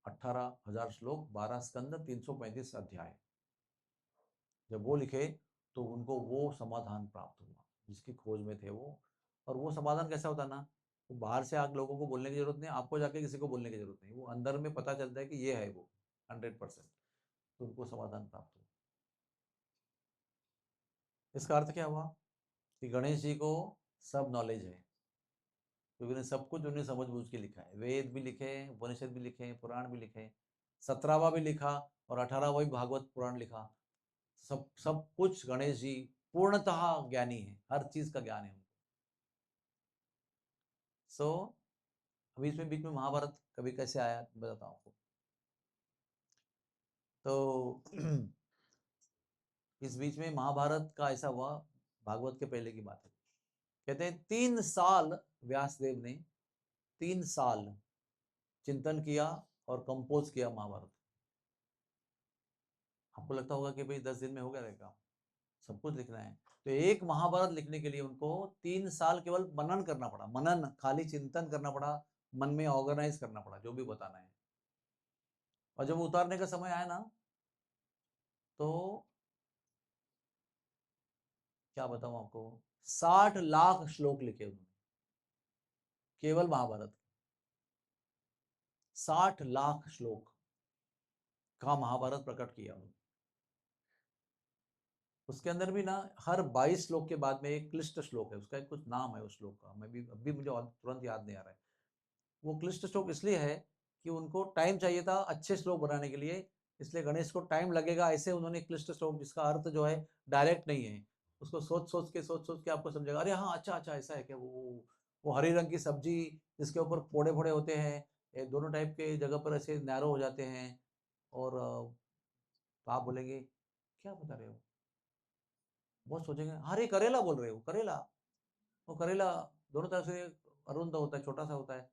18,000 श्लोक, 12 स्कंद, 335 अध्याय। जब वो लिखे तो उनको वो समाधान प्राप्त हुआ जिसकी खोज में थे वो। और वो समाधान कैसा होता ना, वो बाहर से आग लोगों को बोलने की जरूरत नहीं, आपको जाके किसी को बोलने की जरूरत नहीं, वो अंदर में पता चलता है कि ये है वो 100%। तो उनको समाधान प्राप्त हुआ। इसका अर्थ क्या हुआ कि गणेश जी को सब नॉलेज है, क्योंकि उन्हें सब कुछ उन्हें समझ बूझ के लिखा है। वेद भी लिखे, उपनिषद भी लिखे, पुराण भी लिखे, 17वां भी लिखा, और 18वां भी भागवत पुराण लिखा। सब सब कुछ गणेश जी पूर्णतः ज्ञानी है, हर चीज का ज्ञान है उनको। सो अभी इसमें बीच में महाभारत कभी कैसे आया बताता हूँ आपको। तो इस बीच में महाभारत का ऐसा हुआ, भागवत के पहले की बात है। कहते हैं 3 साल व्यासदेव ने 3 साल चिंतन किया और कंपोज किया महाभारत। आपको लगता होगा कि भाई 10 दिन में हो गया रहेगा, सब कुछ लिखना है। तो एक महाभारत लिखने के लिए उनको 3 साल केवल मनन करना पड़ा, मनन, खाली चिंतन करना पड़ा, मन में ऑर्गेनाइज करना पड़ा जो भी बताना है। और जब उतारने का समय आया ना, तो क्या बताऊं आपको, 60 लाख श्लोक लिखे उन्होंने केवल महाभारत। 60 लाख श्लोक का महाभारत प्रकट किया उन्होंने। उसके अंदर भी ना हर 22 श्लोक के बाद में एक क्लिष्ट श्लोक है, उसका एक कुछ नाम है उस श्लोक का, मैं भी अभी मुझे तुरंत याद नहीं आ रहा है। वो क्लिष्ट श्लोक इसलिए है कि उनको टाइम चाहिए था अच्छे श्लोक बनाने के लिए, इसलिए गणेश को टाइम लगेगा ऐसे उन्होंने क्लिष्ट श्लोक, जिसका अर्थ जो है डायरेक्ट नहीं है, उसको सोच सोच के आपको समझेगा, अरे हाँ अच्छा अच्छा ऐसा है क्या। वो हरी रंग की सब्जी जिसके ऊपर फोड़े फोड़े होते हैं, दोनों टाइप के जगह पर ऐसे नैरो हो जाते हैं। और तो आप बोलेंगे क्या बता रहे हो, बहुत सोचेंगे, अरे करेला बोल रहे हो, करेला। वो करेला दोनों तरफ से अरुंद होता है, छोटा सा होता है,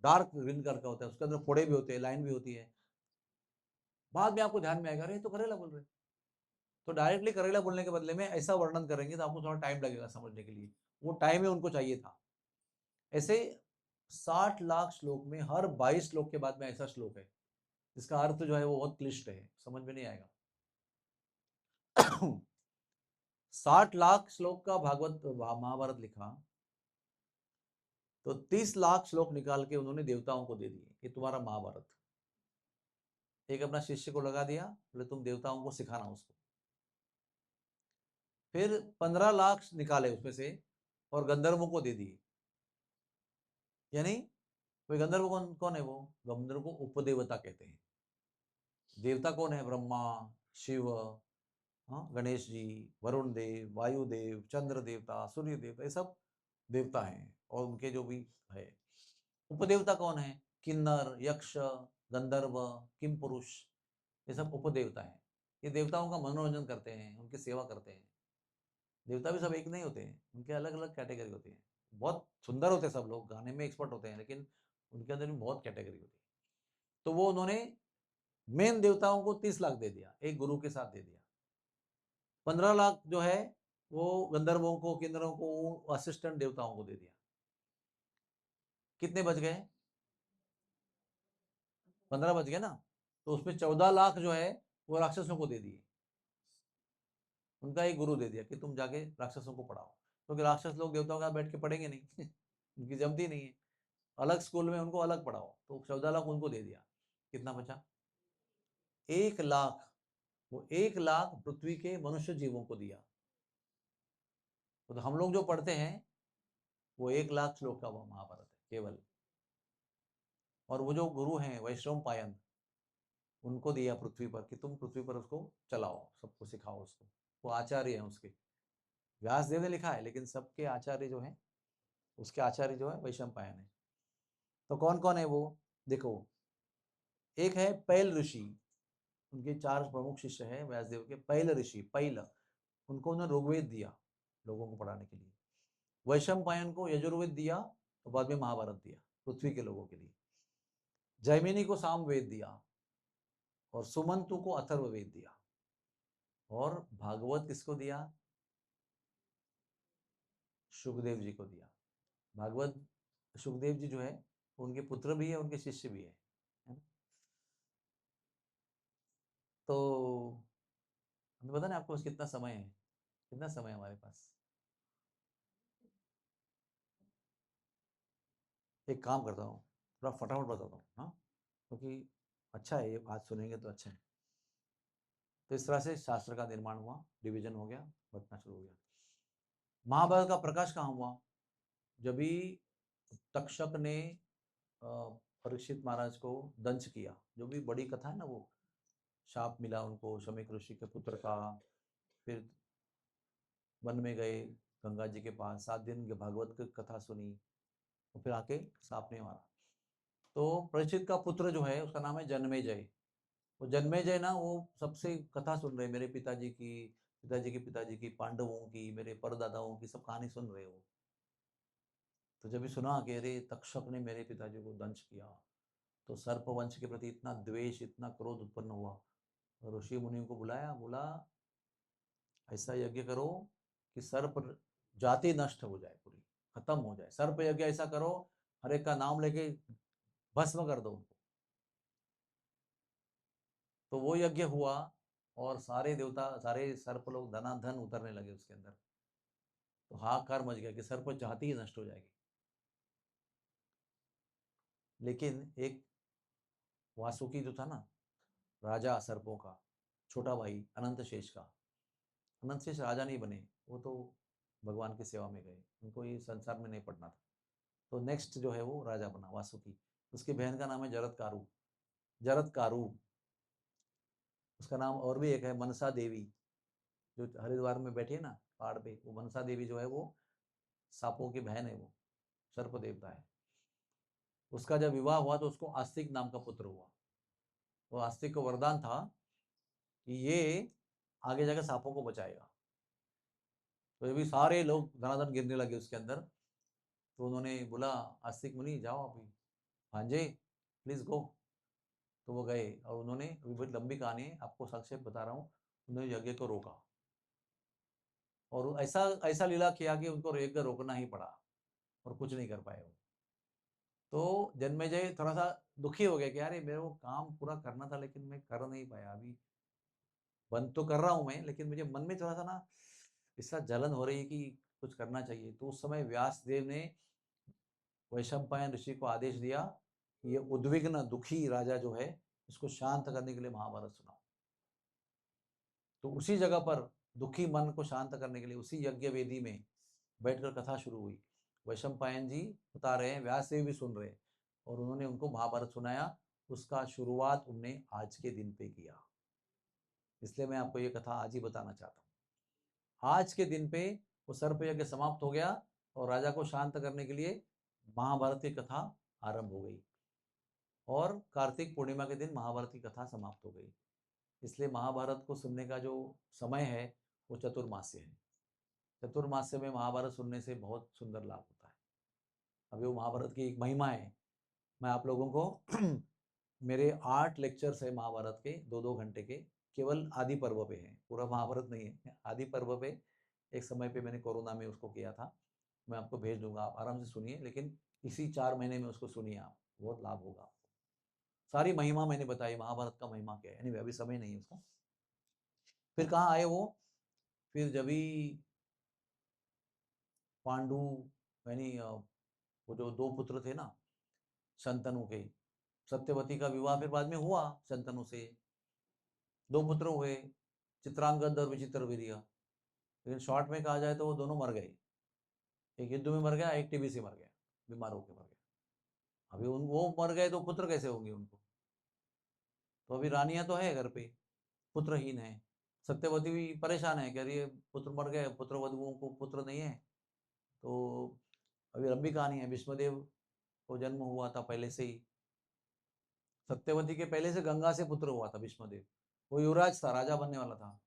डार्क ग्रीन कलर का होता है, उसके अंदर फोड़े भी होते हैं, लाइन भी होती है। बाद में आपको ध्यान में आएगा, अरे तो करेला बोल रहे हैं। तो डायरेक्टली करेला बोलने के बदले में ऐसा वर्णन करेंगे तो आपको थोड़ा टाइम लगेगा समझने के लिए, वो टाइम ही उनको चाहिए था। ऐसे 60 लाख श्लोक में हर 22 श्लोक के बाद में ऐसा श्लोक है जिसका अर्थ जो है वो बहुत क्लिष्ट है, समझ में नहीं आएगा। 60 लाख श्लोक का भागवत महाभारत लिखा, तो 30 लाख श्लोक निकाल के उन्होंने देवताओं को दे दिए, ये तुम्हारा महाभारत। एक अपना शिष्य को लगा दिया, बोले तुम देवताओं को सिखाना उसको। फिर 15 लाख निकाले उसमें से और गंधर्वों को दे दिए। यानी वे गंधर्व कौन कौन है, वो गंधर्व को उपदेवता कहते हैं। देवता कौन है, ब्रह्मा, शिव, हाँ, गणेश जी, वरुण देव, वायुदेव, चंद्र देवता, सूर्य देवता, ये सब देवता हैं। और उनके जो भी है, उपदेवता कौन है, किन्नर, यक्ष, गंधर्व, किम पुरुष, ये सब उपदेवता हैं। ये देवताओं का मनोरंजन करते हैं, उनकी सेवा करते हैं। देवता भी सब एक नहीं होते हैं, उनके अलग अलग कैटेगरी होती है। बहुत सुंदर होते हैं सब लोग, गाने में एक्सपर्ट होते हैं, लेकिन उनके अंदर भी बहुत कैटेगरी होती है। तो वो उन्होंने मेन देवताओं को 30 लाख दे दिया, एक गुरु के साथ दे दिया। 15 लाख जो है वो गंधर्वों को, किन्नरों को, असिस्टेंट देवताओं को दे दिया। कितने बच गए, 15 बच गए ना। तो उसमें 14 लाख जो है वो राक्षसों को दे दिए, उनका एक गुरु दे दिया कि तुम जाके राक्षसों को पढ़ाओ, क्योंकि राक्षस लोग देवताओं के साथ बैठ के पढ़ेंगे नहीं उनकी जमती नहीं है, अलग स्कूल में उनको अलग पढ़ाओ। तो 14 लाख उनको दे दिया। कितना बचा, 1 लाख। वो 1 लाख पृथ्वी के मनुष्य जीवों को दिया। तो हम लोग जो पढ़ते हैं वो 1 लाख श्लोक का वो महाभारत है केवल। और वो जो गुरु हैं वैष्णव पायन, उनको दिया पृथ्वी पर कि तुम पृथ्वी पर उसको चलाओ, सबको सिखाओ उसको। वो आचार्य हैं उसके, व्यासदेव ने लिखा है लेकिन सबके आचार्य जो हैं, उसके आचार्य जो है वैशम पायन है। तो कौन कौन है वो, देखो, एक है पैल ऋषि, उनके 4 प्रमुख शिष्य हैं व्यासदेव के। पैल ऋषि, पैल, उनको उन्होंने ऋग्वेद दिया लोगों को पढ़ाने के लिए। वैशम पायन को यजुर्वेद दिया, तो बाद में महाभारत दिया पृथ्वी के लोगों के लिए। जैमिनी को सामवेद दिया, और सुमंतु को अथर्ववेद दिया। और भागवत किसको दिया, सुखदेव जी को दिया। भागवत सुखदेव जी जो है उनके पुत्र भी है, उनके शिष्य भी है ना? तो हमें पता नहीं आपके पास कितना समय है, कितना समय है हमारे पास। एक काम करता हूँ, थोड़ा फटाफट बताता हूँ, हाँ, क्योंकि अच्छा है ये, आज सुनेंगे तो अच्छा है। तो इस तरह से शास्त्र का निर्माण हुआ, डिवीजन हो गया, बंटना शुरू हो गया। महाभारत का प्रकाश कहाँ हुआ, जब भी तक्षक ने परीक्षित महाराज को दंश किया, जो भी बड़ी कथा है ना, वो शाप मिला उनको शमीक ऋषि के पुत्र का। फिर वन में गए गंगा जी के पास, 7 दिन की भागवत की कथा सुनी, और फिर आके सांप ने मारा। तो परीक्षित का पुत्र जो है उसका नाम है जन्मेजय। वो जन्मेजय ना, वो सबसे कथा सुन रहे, मेरे पिताजी की, पिताजी की, पांडवों की, मेरे परदादाओं की सब कहानी सुन रहे हो। तो जब भी सुना कि अरे तक्षक ने मेरे पिताजी को दंश किया, तो सर्प वंश के प्रति इतना द्वेष, इतना क्रोध उत्पन्न हुआ। और ऋषि मुनियों को बुलाया, बोला ऐसा यज्ञ करो कि सर्प जाति नष्ट हो जाए, पूरी खत्म हो जाए। सर्प यज्ञ ऐसा करो, हर एक का नाम लेके भस्म कर दो उनको। तो वो यज्ञ हुआ, और सारे देवता, सारे सर्प लोग धनाधन उतरने लगे उसके अंदर। तो हाहाकार मच गया कि सर्प जाति ही नष्ट हो जाएगी। लेकिन एक वासुकी जो था ना, राजा सर्पों का छोटा भाई अनंत शेष का, अनंत शेष राजा नहीं बने, वो तो भगवान की सेवा में गए, उनको ये संसार में नहीं पड़ना था। तो नेक्स्ट जो है वो राजा बना वासुकी। उसकी बहन का नाम है जरत्कारु। जरत्कारु, उसका नाम और भी एक है मनसा देवी, जो हरिद्वार में बैठी है ना पहाड़ पे, वो मनसा देवी जो है वो सांपों की बहन है, वो सर्प देवता है। उसका जब विवाह हुआ तो उसको आस्तिक नाम का पुत्र हुआ। तो आस्तिक को वरदान था कि ये आगे जाकर सांपों को बचाएगा। तो ये भी सारे लोग धनाधन गिरने लगे उसके अंदर। तो उन्होंने बोला आस्तिक मुनि जाओ अभी, भांजे प्लीज गो। तो वो गए, और उन्होंने, अभी बहुत लंबी कहानी है आपको संक्षेप बता रहा हूँ, उन्होंने यज्ञ को रोका। और ऐसा ऐसा लीला किया कि उनको यज्ञ रोकना ही पड़ा, और कुछ नहीं कर पाए वो। तो जन्मेजय थोड़ा सा दुखी हो गया कि यार ये मेरे को काम पूरा करना था, लेकिन मैं कर नहीं पाया। अभी बंद तो कर रहा हूं मैं, लेकिन मुझे मन में थोड़ा सा ना इसका जलन हो रही है कि कुछ करना चाहिए। तो उस समय व्यास देव ने वैशंपायन ऋषि को आदेश दिया कि ये उद्विग्न दुखी राजा जो है, इसको शांत करने के लिए महाभारत सुनाओ। तो उसी जगह पर दुखी मन को शांत करने के लिए उसी यज्ञ वेदी में बैठकर कथा शुरू हुई। वैशंपायन जी बता रहे हैं, व्यास देव भी सुन रहे हैं, और उन्होंने उनको महाभारत सुनाया। उसका शुरुआत उनने आज के दिन पे किया। इसलिए मैं आपको ये कथा आज ही बताना चाहता हूँ। आज के दिन पे वो सर्प यज्ञ समाप्त हो गया, और राजा को शांत करने के लिए महाभारत की कथा आरंभ हो गई, और कार्तिक पूर्णिमा के दिन महाभारत की कथा समाप्त हो गई। इसलिए महाभारत को सुनने का जो समय है वो चतुर्मास्य है। चतुर्मास्य में महाभारत सुनने से बहुत सुंदर लाभ होता है। अभी वो महाभारत की एक महिमा है। मैं आप लोगों को मेरे 8 लेक्चर्स है महाभारत के, 2-2 घंटे के, केवल आदि पर्व पे हैं, पूरा महाभारत नहीं है। आदि पर्व पे एक समय पे मैंने कोरोना में उसको किया था। मैं आपको भेज दूंगा, आप आराम से सुनिए, लेकिन इसी 4 महीने में उसको सुनिए आप, बहुत लाभ होगा आपको। सारी महिमा मैंने बताई, महाभारत का महिमा क्या है। anyway, अभी समय नहीं है उसका। फिर कहाँ आए वो, फिर जब भी पांडु, यानी वो जो 2 पुत्र थे ना शंतनु के, सत्यवती का विवाह फिर बाद में हुआ शंतनु से। 2 पुत्र हुए, चित्रांगद और विचित्र वीर्य। लेकिन शॉर्ट में कहा जाए तो वो दोनों मर गए। एक युद्ध में मर गया, एक टीबी से मर गया, बीमार होकर मर गया। अभी उन वो मर गए तो पुत्र कैसे होंगे उनको। तो अभी रानियां तो है घर पे, पुत्रहीन है। सत्यवती भी परेशान है, कह रही है पुत्र मर गए, पुत्र वधुओं को पुत्र नहीं है। तो अभी लंबी कहानी है। विष्णुदेव को जन्म हुआ था पहले से ही, सत्यवती के पहले से गंगा से पुत्र हुआ था विष्णुदेव। वो युवराज था, राजा बनने वाला था,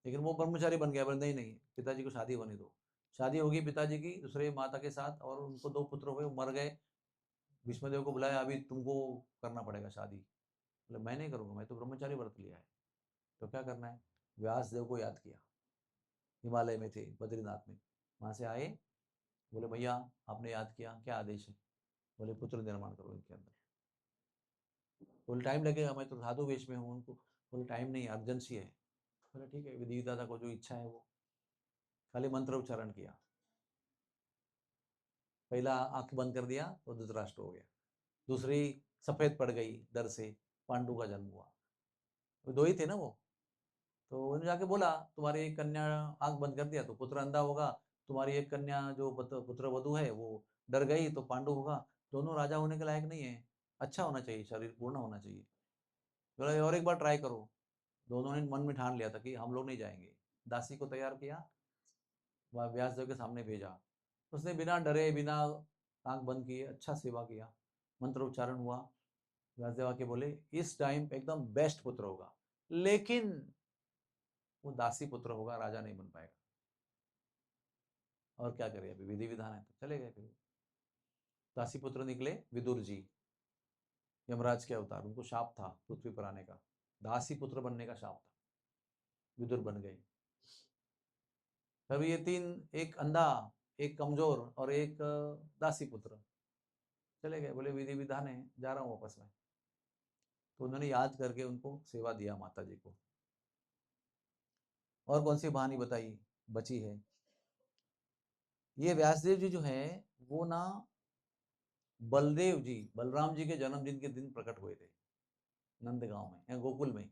लेकिन वो ब्रह्मचारी बन गया। बोले नहीं नहीं, पिताजी को शादी होने दो। शादी होगी पिताजी की दूसरे माता के साथ, और उनको 2 पुत्र हुए, वो मर गए। विष्णुदेव को बुलाया, अभी तुमको करना पड़ेगा शादी। बोले मैं नहीं करूंगा, मैं तो ब्रह्मचारी व्रत लिया है। तो क्या करना है, व्यास देव को याद किया। हिमालय में थे, बद्रीनाथ में, वहां से आए। बोले भैया आपने याद किया, क्या आदेश है। बोले पुत्र निर्माण करो इनके अंदर। बोले टाइम लगेगा, मैं तो साधु वेश में हूँ उनको। बोले टाइम नहीं, अर्जेंसी है। बोले ठीक है, विधि दाता को जो इच्छा है वो। खाली मंत्र उच्चारण किया, पहला आंख बंद कर दिया तो धृतराष्ट्र हो गया। दूसरी सफेद पड़ गई डर से, पांडु का जन्म हुआ। वो 2 ही थे ना वो। तो उन्होंने जाके बोला तुम्हारी एक कन्या, आंख बंद कर दिया तो पुत्र अंधा होगा। तुम्हारी एक कन्या जो पुत्र वधु है वो डर गई तो पांडु होगा। दोनों राजा होने के लायक नहीं है, अच्छा होना चाहिए, शरीर पूर्ण होना चाहिए। बोला और एक बार ट्राई करो। दोनों ने मन में ठान लिया था कि हम लोग नहीं जाएंगे। दासी को तैयार किया, वह व्यासदेव के सामने भेजा। उसने बिना डरे बिना आंख बंद किए अच्छा सेवा किया, मंत्र उच्चारण हुआ। व्यासदेव आके बोले इस टाइम एकदम बेस्ट पुत्र होगा, लेकिन वो दासी पुत्र होगा, राजा नहीं बन पाएगा। और क्या करें, अभी विधि विधान है तो चले गए। फिर दासी पुत्र निकले विदुर जी, यमराज के अवतार। उनको शाप था पृथ्वी पर आने का, दासी पुत्र बनने का शाप था। विदुर बन गए। तब ये तीन, एक अंधा, एक कमजोर और एक दासी पुत्र चले गए। बोले विधि विधान है, जा रहा हूँ वापस में। तो उन्होंने याद करके उनको सेवा दिया माता जी को। और कौन सी कहानी बताई बची है? ये व्यासदेव जी जो है वो ना बलदेव जी, बलराम जी के जन्मदिन के दिन प्रकट हुए थे नंदगांव में या गोकुल में।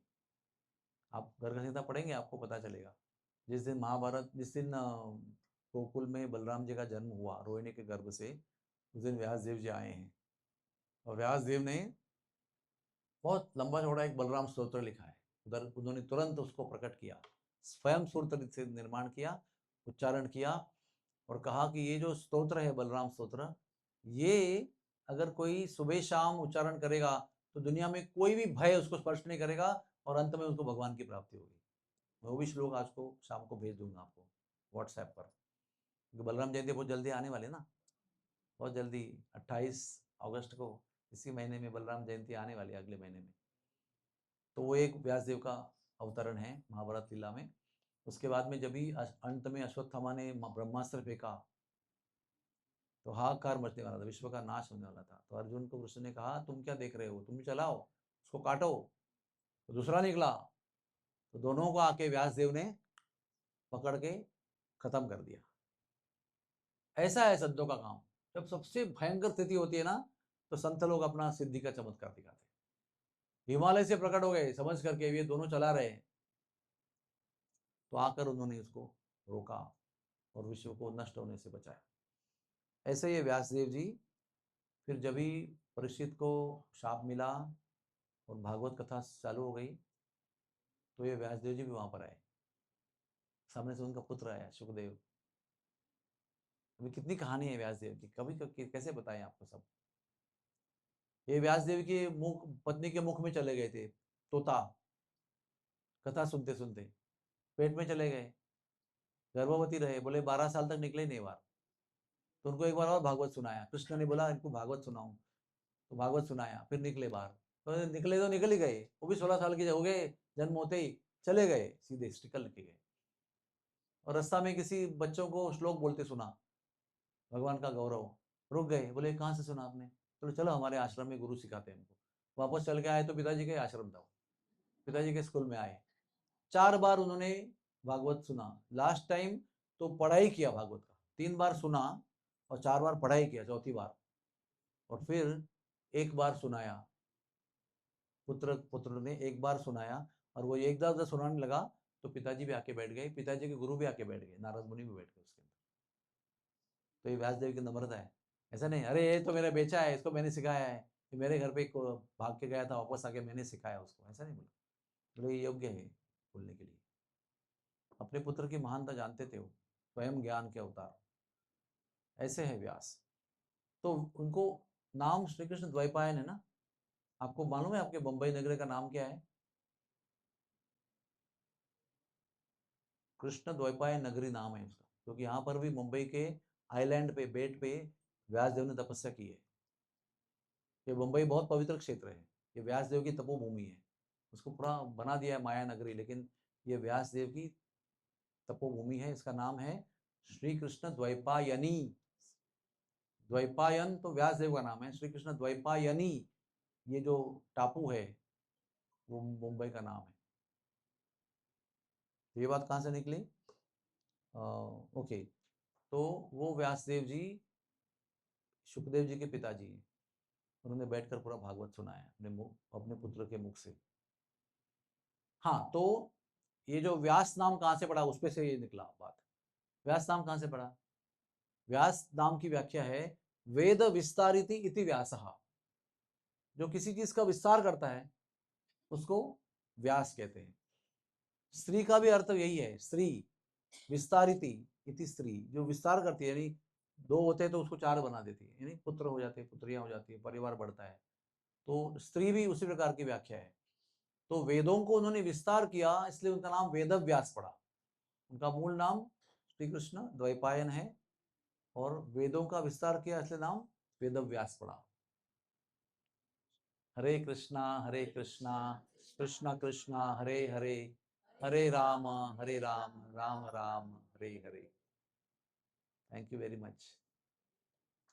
आप गर्ग संहिता पढ़ेंगे आपको पता चलेगा। जिस दिन महाभारत, जिस दिन गोकुल में बलराम जी का जन्म हुआ रोहिणी के गर्भ से, उस दिन व्यासदेव जी आए हैं। और व्यासदेव ने बहुत लंबा चौड़ा एक बलराम स्तोत्र लिखा है। उधर उन्होंने तुरंत उसको प्रकट किया, स्वयं सूत्र से निर्माण किया, उच्चारण किया और कहा कि ये जो स्तोत्र है बलराम स्तोत्र, ये अगर कोई सुबह शाम उच्चारण करेगा तो दुनिया में कोई भी भय उसको स्पर्श नहीं करेगा और अंत में उसको भगवान की प्राप्ति होगी। मैं वो भी श्लोक आज को शाम को भेज दूंगा आपको व्हाट्सएप पर, क्योंकि बलराम जयंती बहुत जल्दी आने वाले ना, बहुत जल्दी 28 अगस्त को, इसी महीने में बलराम जयंती आने वाली है, अगले महीने में। तो वो एक व्यासदेव का अवतरण है महाभारत लीला में। उसके बाद में जब भी अंत में अश्वत्थामा ने ब्रह्मास्त्र फेंका तो हाहाकार मचने वाला था, विश्व का नाश होने वाला था। तो अर्जुन को कृष्ण ने कहा तुम क्या देख रहे हो, तुम भी चलाओ उसको, काटो। तो दूसरा निकला, तो दोनों को आके व्यासदेव ने पकड़ के खत्म कर दिया। ऐसा है संतों का काम। जब सबसे भयंकर स्थिति होती है ना, तो संत लोग अपना सिद्धि का चमत्कार दिखाते हैं। हिमालय से प्रकट हो गए समझ करके ये दोनों चला रहे, तो आकर उन्होंने उसको रोका और विश्व को नष्ट होने से बचाया। ऐसे ही व्यासदेव जी, फिर जब भी परीक्षित को शाप मिला और भागवत कथा चालू हो गई, तो ये व्यासदेव जी भी वहां पर आए। सामने से उनका पुत्र आया सुखदेव। अभी कितनी कहानी है व्यासदेव की, कभी कैसे बताएं आपको सब। ये व्यासदेव के मुख, पत्नी के मुख में चले गए थे तोता, कथा सुनते सुनते पेट में चले गए, गर्भवती रहे, बोले 12 साल तक निकले नहीं बाहर। तो उनको एक बार और भागवत सुनाया, कृष्ण ने बोला इनको भागवत सुनाऊं, तो भागवत सुनाया, फिर निकले बाहर। तो निकल ही गए, वो भी 16 साल के हो गए, जन्म होते ही चले गए, सीधे स्टिकल निकल गए। और रास्ता में किसी बच्चों को श्लोक बोलते सुना, भगवान का गौरव, रुक गए, बोले कहाँ से सुना आपने? चलो चलो हमारे आश्रम में गुरु सिखाते हैं हमको। वापस चल के आए तो पिताजी के आश्रम था, पिताजी के स्कूल में आए। 4 बार उन्होंने भागवत सुना। लास्ट टाइम तो पढ़ाई किया भागवत का, 3 बार सुना और 4 बार पढ़ाई किया, चौथी बार। और फिर एक बार सुनाया, पुत्र पुत्र ने एक बार सुनाया। और वो एक बार सुनाने लगा तो पिताजी भी आके बैठ गए, पिताजी के गुरु भी आके बैठ गए, नारद मुनि भी बैठ गए उसके अंदर। तो ये व्यासदेव की नम्रता है। ऐसा नहीं अरे ये तो मेरा बेचा है, इसको मैंने सिखाया है, ये मेरे घर पे भाग के गया था, वापस आके मैंने सिखाया उसको, ऐसा नहीं बोला। बोले ये योग्य है बोलने के लिए। अपने पुत्र की महानता जानते थे वो, स्वयं ज्ञान के अवतार। ऐसे है व्यास। तो उनको नाम श्री कृष्ण द्वैपायन है ना। आपको मालूम है आपके मुंबई नगर का नाम क्या है? कृष्ण द्वैपायन नगरी नाम है उसका, क्योंकि यहाँ पर भी मुंबई के आइलैंड पे, बेट पे व्यासदेव ने तपस्या की है। ये मुंबई बहुत पवित्र क्षेत्र है, ये व्यासदेव की तपोभूमि है। उसको पूरा बना दिया है माया नगरी, लेकिन ये व्यासदेव की तपोभूमि है। इसका नाम है श्री कृष्ण द्वैपायनी। द्वैपायन तो व्यासदेव का नाम है, श्री कृष्ण द्वैपायनी ये जो टापू है वो मुंबई का नाम है। ये बात कहाँ से निकली? ओके, तो वो व्यासदेव जी सुखदेव जी के पिताजी हैं। उन्होंने बैठकर पूरा भागवत सुनाया अपने मुख, अपने पुत्र के मुख से। हाँ, तो ये जो व्यास नाम कहाँ से पड़ा, उस पे से ये निकला बात। व्यास नाम कहाँ से पड़ा? व्यास नाम की व्याख्या है वेद विस्तारिति इति व्यासः। जो किसी चीज का विस्तार करता है उसको व्यास कहते हैं। स्त्री का भी अर्थ यही है, स्त्री विस्तारिती इति स्त्री, जो विस्तार करती है, यानी दो होते हैं तो उसको चार बना देती है, यानी पुत्र हो जाते हैं, पुत्रियां हो जाती है, परिवार बढ़ता है। तो स्त्री भी उसी प्रकार की व्याख्या है। तो वेदों को उन्होंने विस्तार किया, इसलिए उनका नाम वेद व्यास पड़ा। उनका मूल नाम श्री कृष्ण द्वैपायन है और वेदों का विस्तार किया, इसलिए नाम वेद व्यास पड़ा। Hare Krishna Krishna Krishna Hare Hare, Hare Ram Ram Ram Hare Hare. Thank you very much.